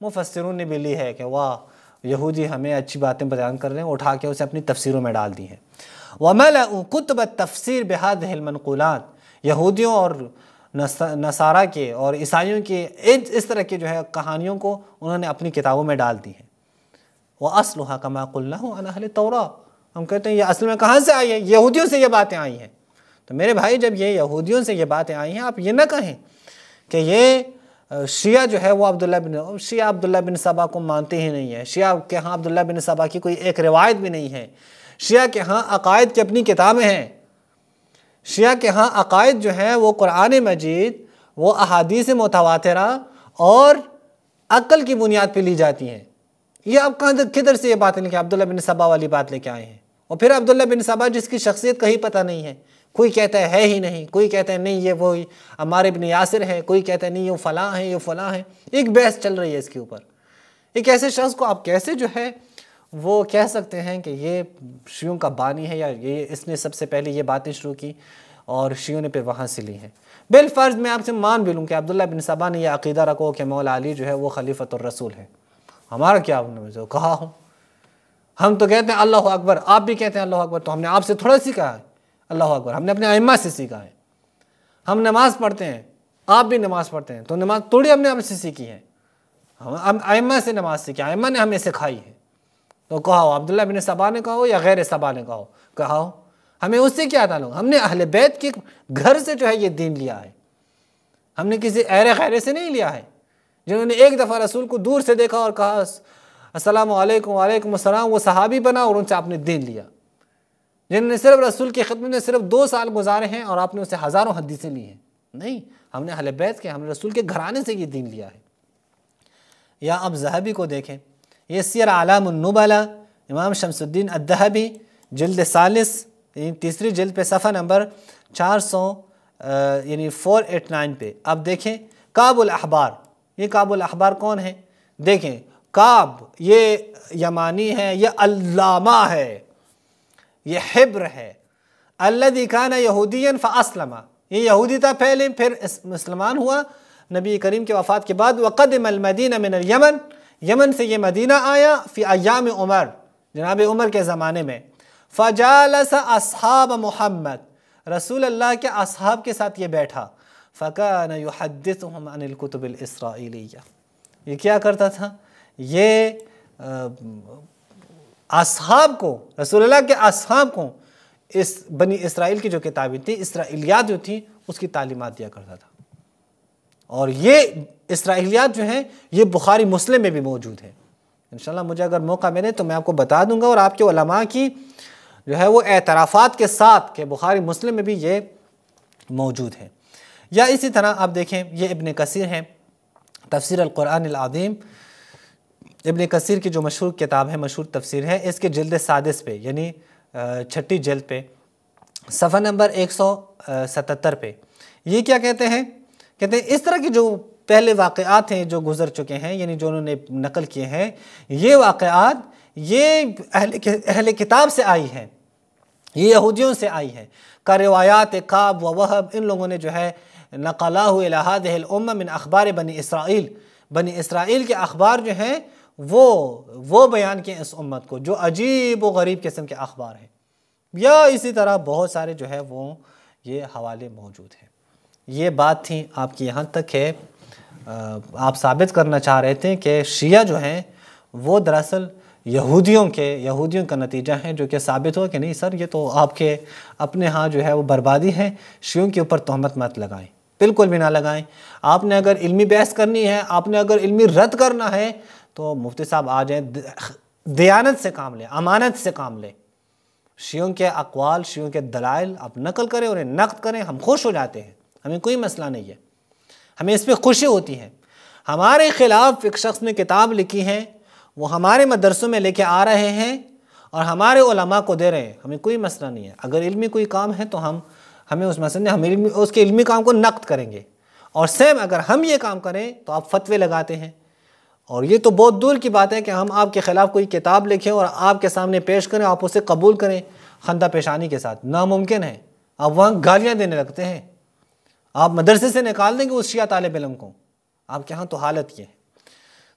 مفسرون نے بھی لی ہے کہ واہ یہودی ہمیں اچھی باتیں بیان کر رہے ہیں، اٹھا کے اسے اپنی تفسیروں میں ڈال دی ہیں. وملأوا کتب التفسیر بهذه المنقولات. یہودیوں اور نصارہ کے اور عیسائیوں کے اس طرح کی جو ہے کہانیوں کو انہوں نے اپنی کتابوں میں ڈال دی ہیں. وَأَصْلُهَا كَمَا قُلْنَاهُ عَنْ أَهْلِ التَّوْرَاةِ. ہم کہتے ہیں یہ اصل میں کہاں سے آئی ہے؟ یہودیوں سے یہ باتیں آئی ہیں. تو میرے بھائی جب یہ یہودیوں سے یہ باتیں آئی ہیں، آپ یہ نہ کہیں کہ یہ شیعہ جو ہے وہ عبداللہ بن سبا کو مانتے ہی نہیں ہے. شیعہ کے ہاں عبداللہ بن سبا کی کوئی ایک روایت بھی نہیں ہے. شیعہ کے ہاں عقائد کی اپنی کتابیں ہیں. شیعہ کے ہاں عقائد جو ہیں وہ قرآن مجید، وہ احادیث متواترہ اور عقل کی بنیاد پہ لی جاتی ہیں. یہ آپ کدھر سے یہ باتیں لے کے عبداللہ بن سبا والی بات لے کے آئے ہیں؟ اور پھر عبداللہ بن سبا جس کی شخصیت کا ہی پتہ نہیں ہے. کوئی کہتا ہے ہی نہیں، کوئی کہتا ہے نہیں یہ وہ عمار ابن یاسر ہے، کوئی کہتا ہے نہیں یہ فلاں ہے، یہ فلاں ہے. ایک بحث چل رہی ہے اس کے اوپر. ایک ایسے شخص کو آپ کیسے جو ہے وہ کہہ سکتے ہیں کہ یہ شیعوں کا بانی ہے، یا یہ اس نے سب سے پہلے یہ باتیں شروع کی اور شیعوں نے پہ وہاں سے لی ہیں. بالفرض میں آپ سے مان بھی لوں کہ عبداللہ بن سبا نے یہ عقیدہ رکھو کہ مولا علی جو ہے وہ خلیفۃ الرسول ہے. ہمارا کیا آپ نے جو کہا ہو؟ ہم تو کہتے ہیں اللہ اکبر، آپ بھی کہتے ہیں اللہ اکبر، تو ہم نے آپ سے تھوڑا سیکھا ہے اللہ اکبر؟ ہم نے اپنے ائمہ سے سیکھا ہے. ہم نماز پڑھتے ہیں، آپ بھی نماز پڑھتے ہیں، تو نماز تھوڑی ہم نے آپ سے سیکھی ہے. ہم ائمہ سے نماز سیکھی، ائمہ نے ہمیں سکھائی ہے. تو کہا ہو عبداللہ بن سبا نے کہا ہو یا غیر سبا نے کہا ہو، ہمیں اس سے کیا تعلق؟ ہم نے اہل بیت کے گھر سے جو ہے یہ دین لیا ہے. ہم نے کسی ایرے خیرے سے نہیں لیا ہے جنہوں نے ایک دفعہ رسول کو دور سے دیکھا اور کہا السلام علیکم وعلیکم السلام، وہ صحابی بنا اور ان سے آپ نے دین لیا. جنہوں نے صرف رسول کی خدمت میں صرف 2 سال گزارے ہیں اور آپ نے اسے ہزاروں حدیثیں لی ہیں. نہیں، ہم نے اہل بیت کے، ہم نے رسول کے گھرانے سے یہ دین لیا ہے. یا اب ذہبی کو دیکھیں، یہ سیر اعلام النبلاء، امام شمس الدین الذہبی، جلد 40 یعنی تیسری جلد پہ صفحہ نمبر 489 پہ اب دیکھیں کعب الاحبار. یہ کعب الاحبار کون ہے؟ دیکھیں کعب یہ یمانی ہے، یہ علامہ ہے، یہ حبر ہے. الذی کان یہودیا فاسلم، یہ یہودی تھا پہلے، پھر مسلمان ہوا نبی کریم کے وفات کے بعد. وقدم المدینہ من الیمن، یمن سے یہ مدینہ آیا فی ایام عمر، جناب عمر کے زمانے میں. فجالس اصحاب محمد، رسول اللہ کے اصحاب کے ساتھ یہ بیٹھا. فکان یحدثهم عن الکتب الاسرائیلیہ، یہ کیا کرتا تھا؟ یہ اصحاب کو، رسول اللہ کے اصحاب کو اس بنی اسرائیل کی جو کتابیں تھیں، اسرائیلیات جو تھیں، اس کی تعلیمات دیا کرتا تھا. اور یہ اسرائیلیات جو ہیں یہ بخاری مسلم میں بھی موجود ہے. انشاءاللہ مجھے اگر موقع ملے تو میں آپ کو بتا دوں گا، اور آپ کے علماء کی جو ہے وہ اعترافات کے ساتھ کہ بخاری مسلم میں بھی یہ موجود ہے. یا اسی طرح آپ دیکھیں یہ ابن کثیر ہے، تفسیر القرآن العظیم. ابن کثیر کی جو مشہور کتاب ہے، مشہور تفسیر ہے، اس کے جلد 6 پہ یعنی 6 جلد پہ صفحہ نمبر 177 پہ یہ کیا کہتے ہیں؟ کہتے ہیں اس طرح کی جو پہلے واقعات ہیں جو گزر چکے ہیں، یعنی جو انہوں نے نقل کیے ہیں، یہ واقعات یہ اہل کتاب سے آئی ہیں، یہ یہودیوں سے آئی ہے. کا روایات کعب و وہب، ان لوگوں نے جو ہے نقلاہ الی ہذہ الامہ من اخبار بنی اسرائیل، بنی اسرائیل کے اخبار جو ہیں وہ بیان کیے اس امت کو، جو عجیب و غریب قسم کے اخبار ہیں. یا اسی طرح بہت سارے جو ہے وہ یہ حوالے موجود ہیں. یہ بات تھی آپ کی یہاں تک ہے. آپ ثابت کرنا چاہ رہے تھے کہ شیعہ جو ہیں وہ دراصل یہودیوں کا نتیجہ ہے، جو کہ ثابت ہوا کہ نہیں سر یہ تو آپ کے اپنے ہاں جو ہے وہ بربادی ہے، شیعوں کے اوپر تہمت مت لگائیں، بالکل بھی نہ لگائیں۔ آپ نے اگر علمی بحث کرنی ہے، آپ نے اگر علمی رد کرنا ہے تو مفتی صاحب آ جائیں، دیانت سے کام لیں، امانت سے کام لیں۔ شیعوں کے اقوال، شیعوں کے دلائل آپ نقل کریں اور انہیں نقد کریں، ہم خوش ہو جاتے ہیں، ہمیں کوئی مسئلہ نہیں ہے، ہمیں اس پہ خوشی ہوتی ہے۔ ہمارے خلاف ایک شخص نے کتاب لکھی ہے، وہ ہمارے مدرسوں میں لے کے آ رہے ہیں اور ہمارے علماء کو دے رہے ہیں، ہمیں کوئی مسئلہ نہیں ہے۔ اگر علمی کوئی کام ہے تو ہمیں اس مسئلے میں ہم اس کے علمی کام کو نقد کریں گے، اور سیم اگر ہم یہ کام کریں تو آپ فتوے لگاتے ہیں، اور یہ تو بہت دور کی بات ہے کہ ہم آپ کے خلاف کوئی کتاب لکھیں اور آپ کے سامنے پیش کریں، آپ اسے قبول کریں خندہ پیشانی کے ساتھ، ناممکن ہے۔ آپ وہاں گالیاں دینے لگتے ہیں، آپ مدرسے سے نکال دیں گے اس شیعہ طالب علم کو، آپ کے ہاں تو حالت یہ ہے۔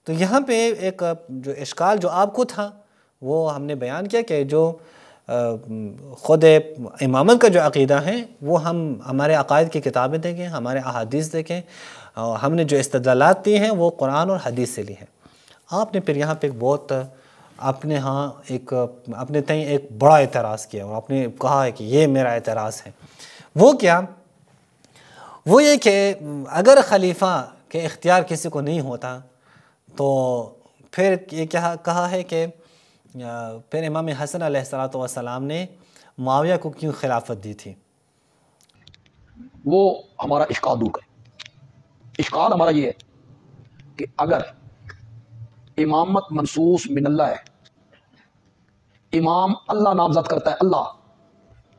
تو یہاں پہ ایک جو اشکال جو آپ کو تھا وہ ہم نے بیان کیا کہ جو خود امامت کا جو عقیدہ ہے وہ ہمارے عقائد کی کتابیں دیکھیں، ہمارے احادیث دیکھیں، ہم نے جو استدلالات دی ہیں وہ قرآن اور حدیث سے لی ہیں۔ آپ نے پھر یہاں پہ ایک بہت اپنے ہاں اپنے تئیں ایک بڑا اعتراض کیا، اور آپ نے کہا ہے کہ یہ میرا اعتراض ہے۔ وہ کیا؟ وہ یہ کہ اگر خلیفہ کے اختیار کسی کو نہیں ہوتا تو پھر یہ کیا کہا ہے کہ پھر امام حسن علیہ السلام نے معاویہ کو کیوں خلافت دی تھی؟ وہ ہمارا اشکال دور کرے۔ اشکال ہمارا یہ ہے کہ اگر امامت منصوص من اللہ ہے، امام اللہ نامزد کرتا ہے اللہ،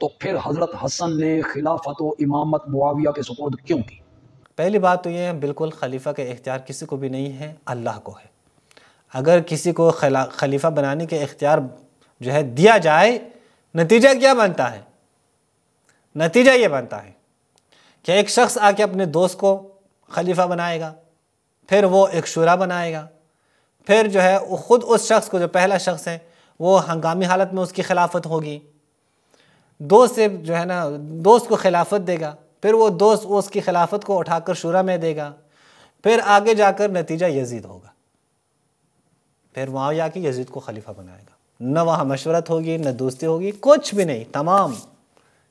تو پھر حضرت حسن نے خلافت و امامت معاویہ کے سپرد کیوں کی؟ پہلی بات تو یہ ہے بالکل خلیفہ کے اختیار کسی کو بھی نہیں ہے، اللہ کو ہے۔ اگر کسی کو خلیفہ بنانے کے اختیار جو ہے دیا جائے، نتیجہ کیا بنتا ہے؟ نتیجہ یہ بنتا ہے کہ ایک شخص آ کے اپنے دوست کو خلیفہ بنائے گا، پھر وہ ایک شورا بنائے گا، پھر جو ہے خود اس شخص کو، جو پہلا شخص ہے، وہ ہنگامی حالت میں اس کی خلافت ہوگی، دوست سے جو ہے نا دوست کو خلافت دے گا، پھر وہ دوست اس کی خلافت کو اٹھا کر شورا میں دے گا، پھر آگے جا کر نتیجہ یزید ہوگا، پھر معاویہ کی یزید کو خلیفہ بنائے گا، نہ وہاں مشورت ہوگی نہ دوستی ہوگی، کچھ بھی نہیں، تمام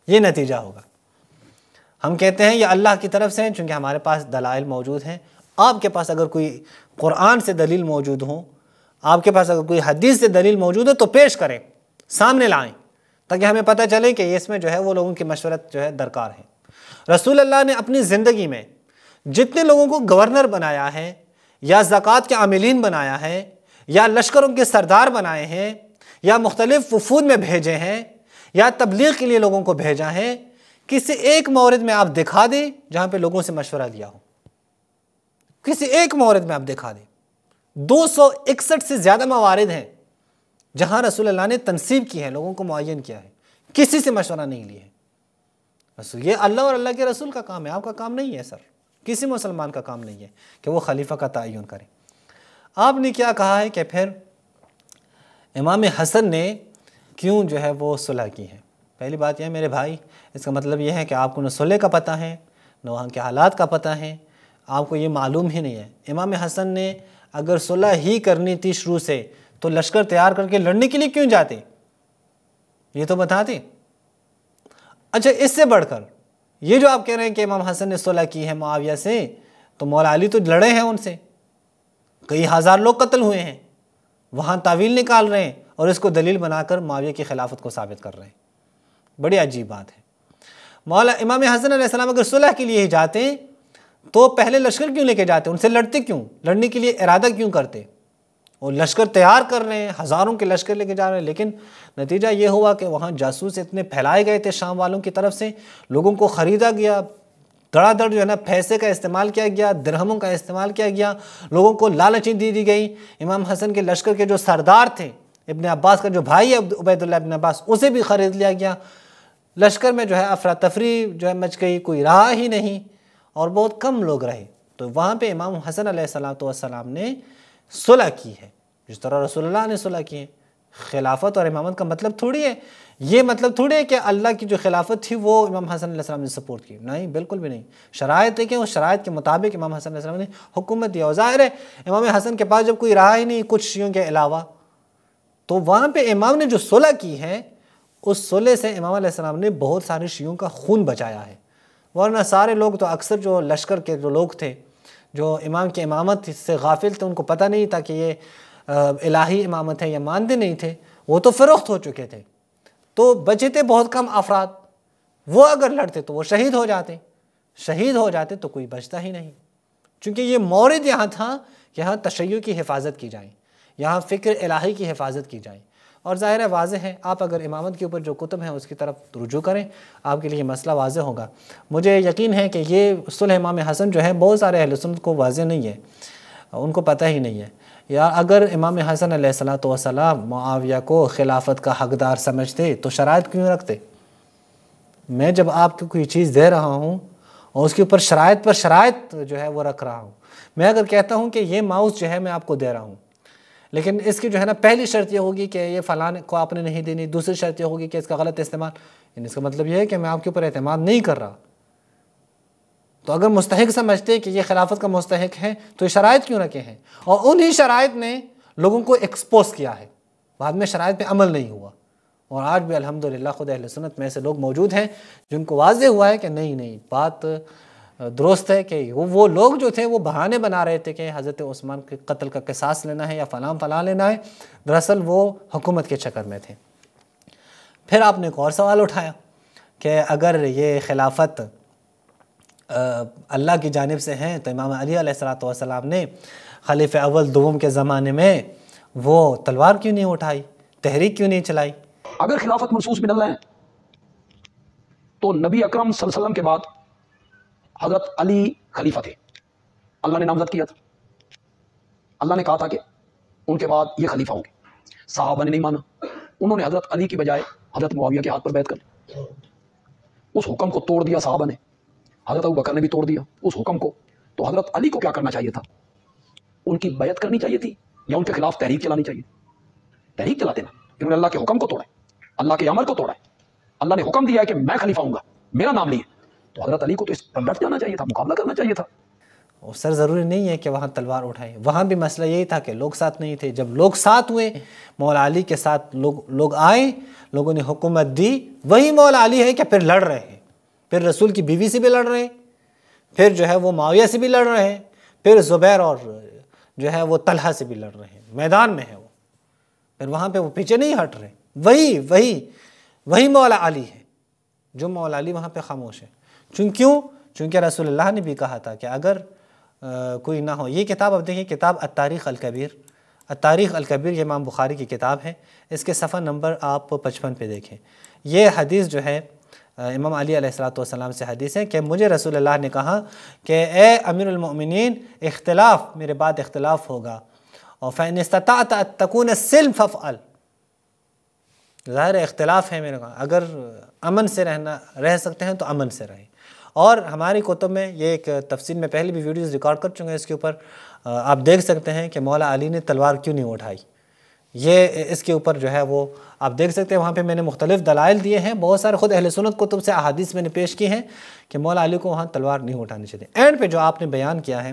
یہ نتیجہ ہوگا۔ ہم کہتے ہیں یہ اللہ کی طرف سے ہے، چونکہ ہمارے پاس دلائل موجود ہیں۔ آپ کے پاس اگر کوئی قرآن سے دلیل موجود ہو، آپ کے پاس اگر کوئی حدیث سے دلیل موجود ہے تو پیش کریں، سامنے لائیں، تاکہ ہمیں پتہ چلے کہ اس میں جو ہے وہ لوگوں کی مشورت جو ہے درکار ہے۔ رسول اللہ نے اپنی زندگی میں جتنے لوگوں کو گورنر بنایا ہے، یا زکوٰۃ کے عاملین بنایا ہے، یا لشکروں کے سردار بنائے ہیں، یا مختلف وفود میں بھیجے ہیں، یا تبلیغ کے لیے لوگوں کو بھیجا ہے، کسی ایک مورد میں آپ دکھا دیں جہاں پہ لوگوں سے مشورہ لیا ہو، کسی ایک مورد میں آپ دکھا دیں۔ 261 سے زیادہ موارد ہیں جہاں رسول اللہ نے تنصیب کی ہے، لوگوں کو معین کیا ہے، کسی سے مشورہ نہیں لیے۔ بس یہ اللہ اور اللہ کے رسول کا کام ہے، آپ کا کام نہیں ہے سر، کسی مسلمان کا کام نہیں ہے کہ وہ خلیفہ کا تعین کرے۔ آپ نے کیا کہا ہے کہ پھر امام حسن نے کیوں جو ہے وہ صلح کی ہے؟ پہلی بات یہ ہے میرے بھائی، اس کا مطلب یہ ہے کہ آپ کو نہ صلح کا پتہ ہے، نہ وہاں کے حالات کا پتہ ہے، آپ کو یہ معلوم ہی نہیں ہے۔ امام حسن نے اگر صلح ہی کرنی تھی شروع سے تو لشکر تیار کر کے لڑنے کے لیے کیوں جاتے؟ یہ تو بتاتے۔ اچھا، اس سے بڑھ کر یہ جو آپ کہہ رہے ہیں کہ امام حسن نے صلح کی ہے معاویہ سے، تو مولا علی تو لڑے ہیں ان سے، کئی ہزار لوگ قتل ہوئے ہیں، وہاں تعویل نکال رہے ہیں اور اس کو دلیل بنا کر معاویہ کی خلافت کو ثابت کر رہے ہیں۔ بڑی عجیب بات ہے۔ مولا امام حسن علیہ السلام اگر صلح کے لیے ہی جاتے تو پہلے لشکر کیوں لے کے جاتے؟ ان سے لڑتے کیوں؟ لڑنے کے لیے ارادہ کیوں کرتے؟ وہ لشکر تیار کر رہے ہیں، ہزاروں کے لشکر لے کے جا رہے ہیں، لیکن نتیجہ یہ ہوا کہ وہاں جاسوس اتنے پھیلائے گئے تھے شام والوں کی طرف سے، لوگوں کو خریدا گیا، دڑا دڑ جو ہے نا پیسے کا استعمال کیا گیا، درہموں کا استعمال کیا گیا، لوگوں کو لالچیں دی گئی۔ امام حسن کے لشکر کے جو سردار تھے، ابن عباس کا جو بھائی ہے عبید اللہ ابن عباس، اسے بھی خرید لیا گیا۔ لشکر میں جو ہے افراتفری جو ہے مچ گئی، کوئی رہا ہی نہیں اور بہت کم لوگ رہے۔ تو وہاں پہ امام حسن علیہ السلام نے صلح کی ہے، جس طرح رسول اللہ نے صلح کی ہے۔ خلافت اور امامت کا مطلب تھوڑی ہے، یہ مطلب تھوڑی ہے کہ اللہ کی جو خلافت تھی وہ امام حسن علیہ السلام نے سپورٹ کی، نہیں، بالکل بھی نہیں۔ شرائط دیکھیں، اس شرائط کے مطابق امام حسن علیہ السلام نے حکومت دیا، اور ظاہر ہے امام حسن کے پاس جب کوئی رہا ہی نہیں کچھ شیعوں کے علاوہ، تو وہاں پہ امام نے جو صلح کی ہے، اس صلح سے امام علیہ السلام نے بہت سارے شیعوں کا خون بچایا ہے، ورنہ سارے لوگ تو اکثر جو لشکر کے جو لوگ تھے جو امام کی امامت سے غافل تھے، ان کو پتہ نہیں تھا کہ یہ الہی امامت ہے، یا مانتے نہیں تھے، وہ تو فروخت ہو چکے تھے، تو بچے تھے بہت کم افراد، وہ اگر لڑتے تو وہ شہید ہو جاتے تو کوئی بچتا ہی نہیں، چونکہ یہ مورد یہاں تھا کہ یہاں تشیع کی حفاظت کی جائے، یہاں فکر الہی کی حفاظت کی جائے۔ اور ظاہر ہے واضح ہے، آپ اگر امامت کے اوپر جو کتب ہیں اس کی طرف رجوع کریں، آپ کے لیے یہ مسئلہ واضح ہوگا۔ مجھے یقین ہے کہ یہ صلح امام حسن جو ہے بہت سارے اہل سنت کو واضح نہیں ہے، ان کو پتہ ہی نہیں ہے، یا اگر امام حسن علیہ السلام معاویہ کو خلافت کا حقدار سمجھتے تو شرائط کیوں رکھتے؟ میں جب آپ کو کوئی چیز دے رہا ہوں اور اس کے اوپر شرائط پر شرائط جو ہے وہ رکھ رہا ہوں، میں اگر کہتا ہوں کہ یہ ماؤس جو ہے میں آپ کو دے رہا ہوں، لیکن اس کی جو ہے نا پہلی شرط یہ ہوگی کہ یہ فلان کو آپ نے نہیں دینی، دوسری شرط یہ ہوگی کہ اس کا غلط استعمال، یعنی اس کا مطلب یہ ہے کہ میں آپ کے اوپر اعتماد نہیں کر رہا۔ تو اگر مستحق سمجھتے کہ یہ خلافت کا مستحق ہے تو یہ شرائط کیوں رکھے ہیں؟ اور انہی شرائط نے لوگوں کو ایکسپوز کیا ہے، بعد میں شرائط پہ عمل نہیں ہوا، اور آج بھی الحمدللہ خود اہل سنت میں ایسے لوگ موجود ہیں جن کو واضح ہوا ہے کہ نہیں بات درست ہے، کہ وہ لوگ جو تھے وہ بہانے بنا رہے تھے کہ حضرت عثمان کے قتل کا قصاص لینا ہے یا فلاں لینا ہے، دراصل وہ حکومت کے چکر میں تھے۔ پھر آپ نے ایک اور سوال اٹھایا کہ اگر یہ خلافت اللہ کی جانب سے ہیں تو امام علی علیہ السلام نے خلیفہ اول دوم کے زمانے میں وہ تلوار کیوں نہیں اٹھائی، تحریک کیوں نہیں چلائی؟ اگر خلافت منصوص من اللہ ہے تو نبی اکرم صلی اللہ علیہ وسلم کے بعد حضرت علی خلیفہ تھے، اللہ نے نامزد کیا تھا، اللہ نے کہا تھا کہ ان کے بعد یہ خلیفہ ہوں گے، صحابہ نے نہیں مانا، انہوں نے حضرت علی کی بجائے حضرت معاویہ کے ہاتھ پر بیعت کر لی، اس حکم کو توڑ دیا صحابہ نے، حضرت ابوبکر نے بھی توڑ دیا اس حکم کو، تو حضرت علی کو کیا کرنا چاہیے تھا؟ ان کی بیعت کرنی چاہیے تھی یا ان کے خلاف تحریک چلانی چاہیے؟ تحریک چلاتے نا، انہوں نے اللہ کے حکم کو توڑا ہے، اللہ کے امر کو توڑا ہے، اللہ نے حکم دیا ہے کہ میں خلیفہ ہوں گا، میرا نام لیے، تو حضرت علی کو تو اس پر ڈٹ جانا چاہیے تھا، مقابلہ کرنا چاہیے تھا۔ سر ضروری نہیں ہے کہ وہاں تلوار اٹھائیں، وہاں بھی مسئلہ یہی تھا کہ لوگ ساتھ نہیں تھے، جب لوگ ساتھ ہوئے، مولا علی کے ساتھ لوگ آئے، لوگوں نے حکومت دی، وہی مولا علی ہے کہ پھر لڑ رہے ہیں، پھر رسول کی بیوی سے بھی لڑ رہے ہیں، پھر جو ہے وہ معاویہ سے بھی لڑ رہے ہیں، پھر زبیر اور جو ہے وہ طلحہ سے بھی لڑ رہے ہیں، میدان میں ہے وہ، پھر وہاں پہ وہ پیچھے نہیں ہٹ رہے، وہی مولا علی ہے، جو مولا علی وہاں پہ خاموش ہے۔ چونکہ رسول اللہ نے بھی کہا تھا کہ اگر کوئی نہ ہو، یہ کتاب اب دیکھیں، کتاب التاریخ الکبیر یہ امام بخاری کی کتاب ہے، اس کے صفحہ نمبر آپ 55 پہ دیکھیں، یہ حدیث جو ہے امام علی علیہ السلام سے حدیث ہے کہ مجھے رسول اللہ نے کہا کہ اے امیر المؤمنین، اختلاف میرے بعد اختلاف ہوگا، اور فَإِنِ اسْتَطَعْتَ أَن تَكُونَ السِّلْمَ فَافْعَلْ، ظاہر اختلاف ہے میرے کہا، اگر امن سے رہ سکتے ہیں تو امن سے رہیں۔ اور ہماری کتب میں یہ ایک تفصیل میں پہلے بھی ویڈیوز ریکارڈ کر چکے ہیں، اس کے اوپر آپ دیکھ سکتے ہیں کہ مولا علی نے تلوار کیوں نہیں اٹھائی، یہ اس کے اوپر جو ہے وہ آپ دیکھ سکتے ہیں، وہاں پہ میں نے مختلف دلائل دیے ہیں، بہت سارے خود اہل سنت کتب سے احادیث میں نے پیش کی ہیں کہ مولا علی کو وہاں تلوار نہیں اٹھانی چاہیے۔ اینڈ پہ جو آپ نے بیان کیا ہے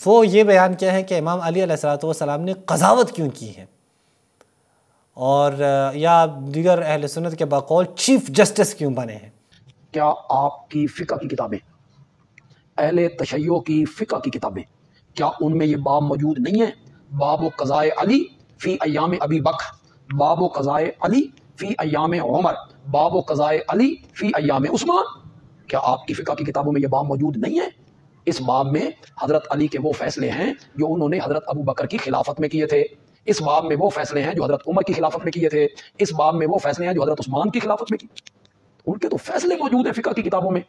وہ یہ بیان کیا ہے کہ امام علی علیہ السلام نے قضاوت کیوں کی ہے، اور یا دیگر اہل سنت کے بقول چیف جسٹس کیوں بنے ہیں۔ کیا آپ کی فقہ کی کتابیں، اہل تشیع کی فقہ کی کتابیں، کیا ان میں یہ باب موجود نہیں ہے؟ باب قضائے علی فی ایام ابی بکر، باب قضائے علی فی ایام عمر، باب قضائے علی فی ایام عثمان، کیا آپ کی فقہ کی کتابوں میں یہ باب موجود نہیں ہے؟ اس باب میں حضرت علی کے وہ فیصلے ہیں جو انہوں نے حضرت ابو بکر کی خلافت میں کیے تھے، اس باب میں وہ فیصلے ہیں جو حضرت عمر کی خلافت میں کیے تھے، اس باب میں وہ فیصلے ہیں جو حضرت عثمان کی خلافت میں کیے، ان کے تو فیصلے موجود ہیں فقہ کی کتابوں میں،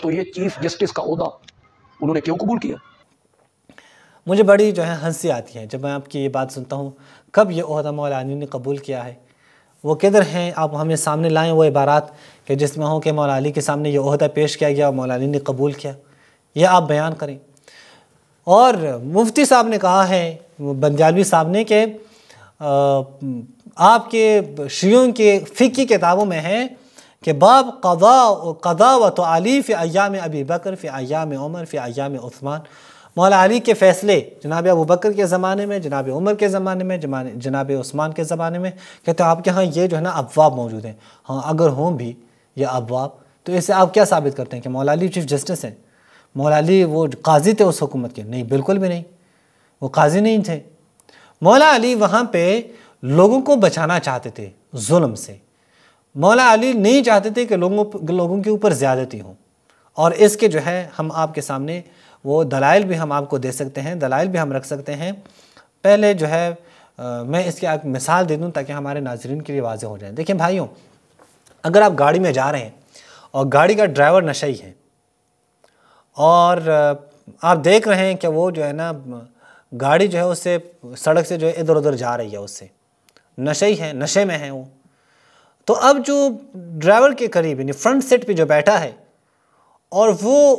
تو یہ چیف جسٹس کا عہدہ انہوں نے کیوں قبول کیا؟ مجھے بڑی جو ہے ہنسی آتی ہے جب میں آپ کی یہ بات سنتا ہوں، کب یہ عہدہ مولا علی نے قبول کیا ہے، وہ کدھر ہیں؟ آپ ہمیں سامنے لائیں وہ عبارات کہ جس میں ہوں کہ مولا علی کے سامنے یہ عہدہ پیش کیا گیا اور مولا علی نے قبول کیا، یہ آپ بیان کریں۔ اور مفتی صاحب نے کہا ہے، بندیالوی صاحب نے، کہ آپ کے شیعوں کے فقہی کتابوں میں ہے کہ باب قضاء و تعالی فی ایام ابی بکر فی ایام عمر فی ایام عثمان، مولا علی کے فیصلے جناب ابو بکر کے زمانے میں، جناب عمر کے زمانے میں، جناب عثمان کے زمانے میں، کہتے ہیں آپ کے ہاں یہ جو ہے نا ابواب موجود ہیں. ہاں اگر ہوں بھی یہ ابواب تو اس سے آپ کیا ثابت کرتے ہیں کہ مولا علی چیف جسٹس ہیں، مولا علی وہ قاضی تھے اس حکومت کے؟ نہیں، بالکل بھی نہیں، وہ قاضی نہیں تھے. مولا علی وہاں پہ لوگوں کو بچانا چاہتے تھے ظلم سے. مولا علی نہیں چاہتے تھے کہ لوگوں کے اوپر زیادتی ہوں. اور اس کے جو ہے ہم آپ کے سامنے وہ دلائل بھی ہم آپ کو دے سکتے ہیں، دلائل بھی ہم رکھ سکتے ہیں. پہلے جو ہے میں اس کی ایک مثال دے دوں تاکہ ہمارے ناظرین کے لیے واضح ہو جائے. دیکھیں بھائیوں، اگر آپ گاڑی میں جا رہے ہیں اور گاڑی کا ڈرائیور نشئی ہے اور آپ دیکھ رہے ہیں کہ وہ جو ہے نا گاڑی جو ہے اس سے سڑک سے جو ہے ادھر ادھر جا رہی ہے، اس سے نشئی ہے، نشے میں ہے وہ، تو اب جو ڈرائیور کے قریب یعنی فرنٹ سیٹ پہ جو بیٹھا ہے اور وہ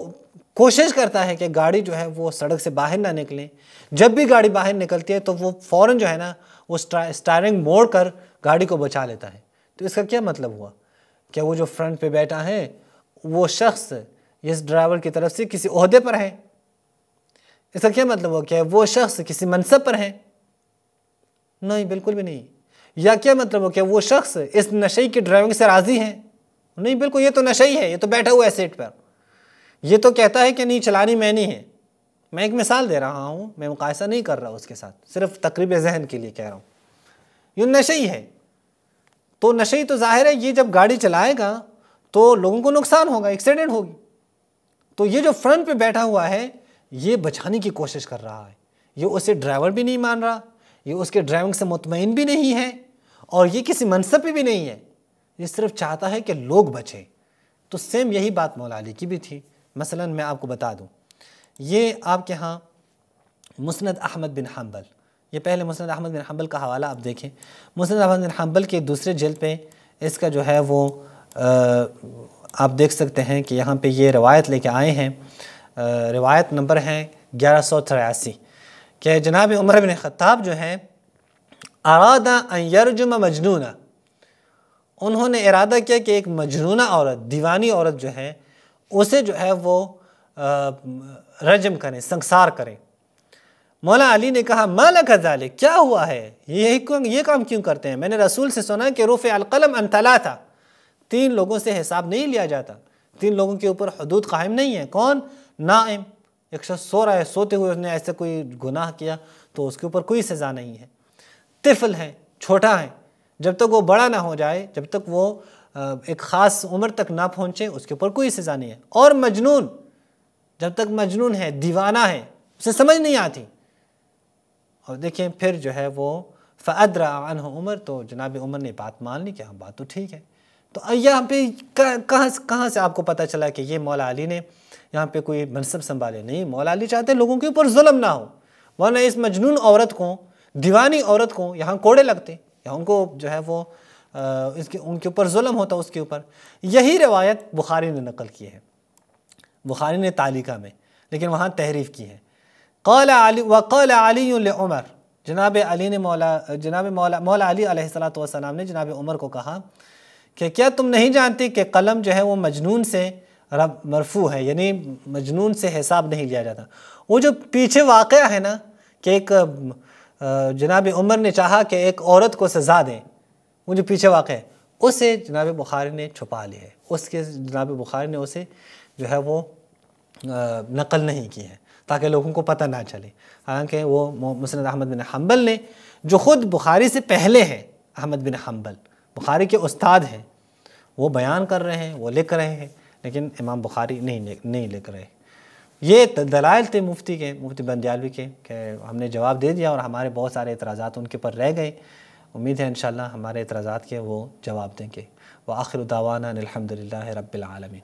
کوشش کرتا ہے کہ گاڑی جو ہے وہ سڑک سے باہر نہ نکلے، جب بھی گاڑی باہر نکلتی ہے تو وہ فوراً جو ہے نا وہ اسٹائرنگ موڑ کر گاڑی کو بچا لیتا ہے. تو اس کا کیا مطلب ہوا کہ وہ جو فرنٹ پہ بیٹھا ہے وہ شخص اس ڈرائیور کی طرف سے کسی عہدے پر ہے. اس کا کیا مطلب ہوا کہ وہ شخص کسی منصب پر ہے؟ نہیں، بالکل بھی نہیں. یا کیا مطلب ہو کہ وہ شخص اس نشئی کی ڈرائیونگ سے راضی ہے؟ نہیں، بالکل، یہ تو نشئی ہے، یہ تو بیٹھا ہوا ہے سیٹ پر، یہ تو کہتا ہے کہ نہیں چلانی میں نہیں ہے. میں ایک مثال دے رہا ہوں، میں مقایسہ نہیں کر رہا اس کے ساتھ، صرف تقریب ذہن کے لیے کہہ رہا ہوں. یہ نشئی ہے، تو نشئی تو ظاہر ہے یہ جب گاڑی چلائے گا تو لوگوں کو نقصان ہوگا، ایکسیڈنٹ ہوگی. تو یہ جو فرنٹ پہ بیٹھا ہوا ہے یہ بچانے کی کوشش کر رہا ہے. یہ اسے ڈرائیور بھی نہیں مان رہا، یہ اس کے ڈرائیونگ سے مطمئن بھی نہیں ہے، اور یہ کسی منصب پہ بھی نہیں ہے. یہ صرف چاہتا ہے کہ لوگ بچیں. تو سیم یہی بات مولا علی کی بھی تھی. مثلا میں آپ کو بتا دوں، یہ آپ کے ہاں مسند احمد بن حنبل، یہ پہلے مسند احمد بن حنبل کا حوالہ آپ دیکھیں. مسند احمد بن حنبل کے دوسرے جلد پہ اس کا جو ہے وہ آپ دیکھ سکتے ہیں کہ یہاں پہ یہ روایت لے کے آئے ہیں. روایت نمبر ہے 1183 کہ جناب عمر بن خطاب جو ہے اراد ان یرجم مجنونہ، انہوں نے ارادہ کیا کہ ایک مجنونہ عورت، دیوانی عورت جو ہے اسے جو ہے وہ رجم کریں، سنسار کریں. مولا علی نے کہا ما لک ذالک، کیا ہوا ہے، یہ کام کیوں کرتے ہیں؟ میں نے رسول سے سنا کہ رفع القلم عن ثلاثہ، 3 لوگوں سے حساب نہیں لیا جاتا، 3 لوگوں کے اوپر حدود قائم نہیں ہے. کون؟ نائم، ایک شخص سو رہا ہے، سوتے ہوئے اس نے ایسا کوئی گناہ کیا تو اس کے اوپر کوئی سزا نہیں ہے. طفل ہے، چھوٹا ہے، جب تک وہ بڑا نہ ہو جائے، جب تک وہ ایک خاص عمر تک نہ پہنچے اس کے اوپر کوئی سزا نہیں ہے. اور مجنون، جب تک مجنون ہے، دیوانہ ہے، اسے سمجھ نہیں آتی. اور دیکھیں پھر جو ہے وہ فَأَدْرَعَ عَنْهُ عمر، تو جناب عمر نے بات مان لی کہ ہاں بات تو ٹھیک ہے. تو یہاں پہ کہاں سے آپ کو پتہ چلا کہ یہ مولا علی نے یہاں پہ کوئی منصب سنبھالے؟ نہیں، مولا علی چاہتے ہیں لوگوں کے اوپر ظلم نہ ہو، ورنہ اس مجنون عورت کو، دیوانی عورت کو یہاں کوڑے لگتے یا ان کو جو ہے وہ ان کے اوپر ظلم ہوتا اس کے اوپر. یہی روایت بخاری نے نقل کی ہے، بخاری نے تعلیقہ میں، لیکن وہاں تحریف کی ہے. وقال علی لعمر، جناب مولا علی علیہ السلام نے جناب عمر کو کہا کہ کیا تم نہیں جانتے کہ قلم جو ہے وہ مجنون سے مرفوع ہے، یعنی مجنون سے حساب نہیں لیا جاتا. وہ جو پیچھے واقعہ ہے نا کہ ایک جناب عمر نے چاہا کہ ایک عورت کو سزا دیں، وہ جو پیچھے واقعہ ہے اسے جناب بخاری نے چھپا لیا ہے، اس کے جناب بخاری نے اسے جو ہے وہ نقل نہیں کی ہے تاکہ لوگوں کو پتہ نہ چلے. حالانکہ وہ مسند احمد بن حنبل نے، جو خود بخاری سے پہلے ہے، احمد بن حنبل بخاری کے استاد ہیں، وہ بیان کر رہے ہیں، وہ لکھ رہے ہیں، لیکن امام بخاری نہیں لکھ رہے. یہ دلائل تھے مفتی بندیالوی کے کہ ہم نے جواب دے دیا، اور ہمارے بہت سارے اعتراضات ان کے پر رہ گئے. امید ہے انشاءاللہ ہمارے اعتراضات کے وہ جواب دیں گے. وآخر دعوانا الحمدللہ رب العالمین.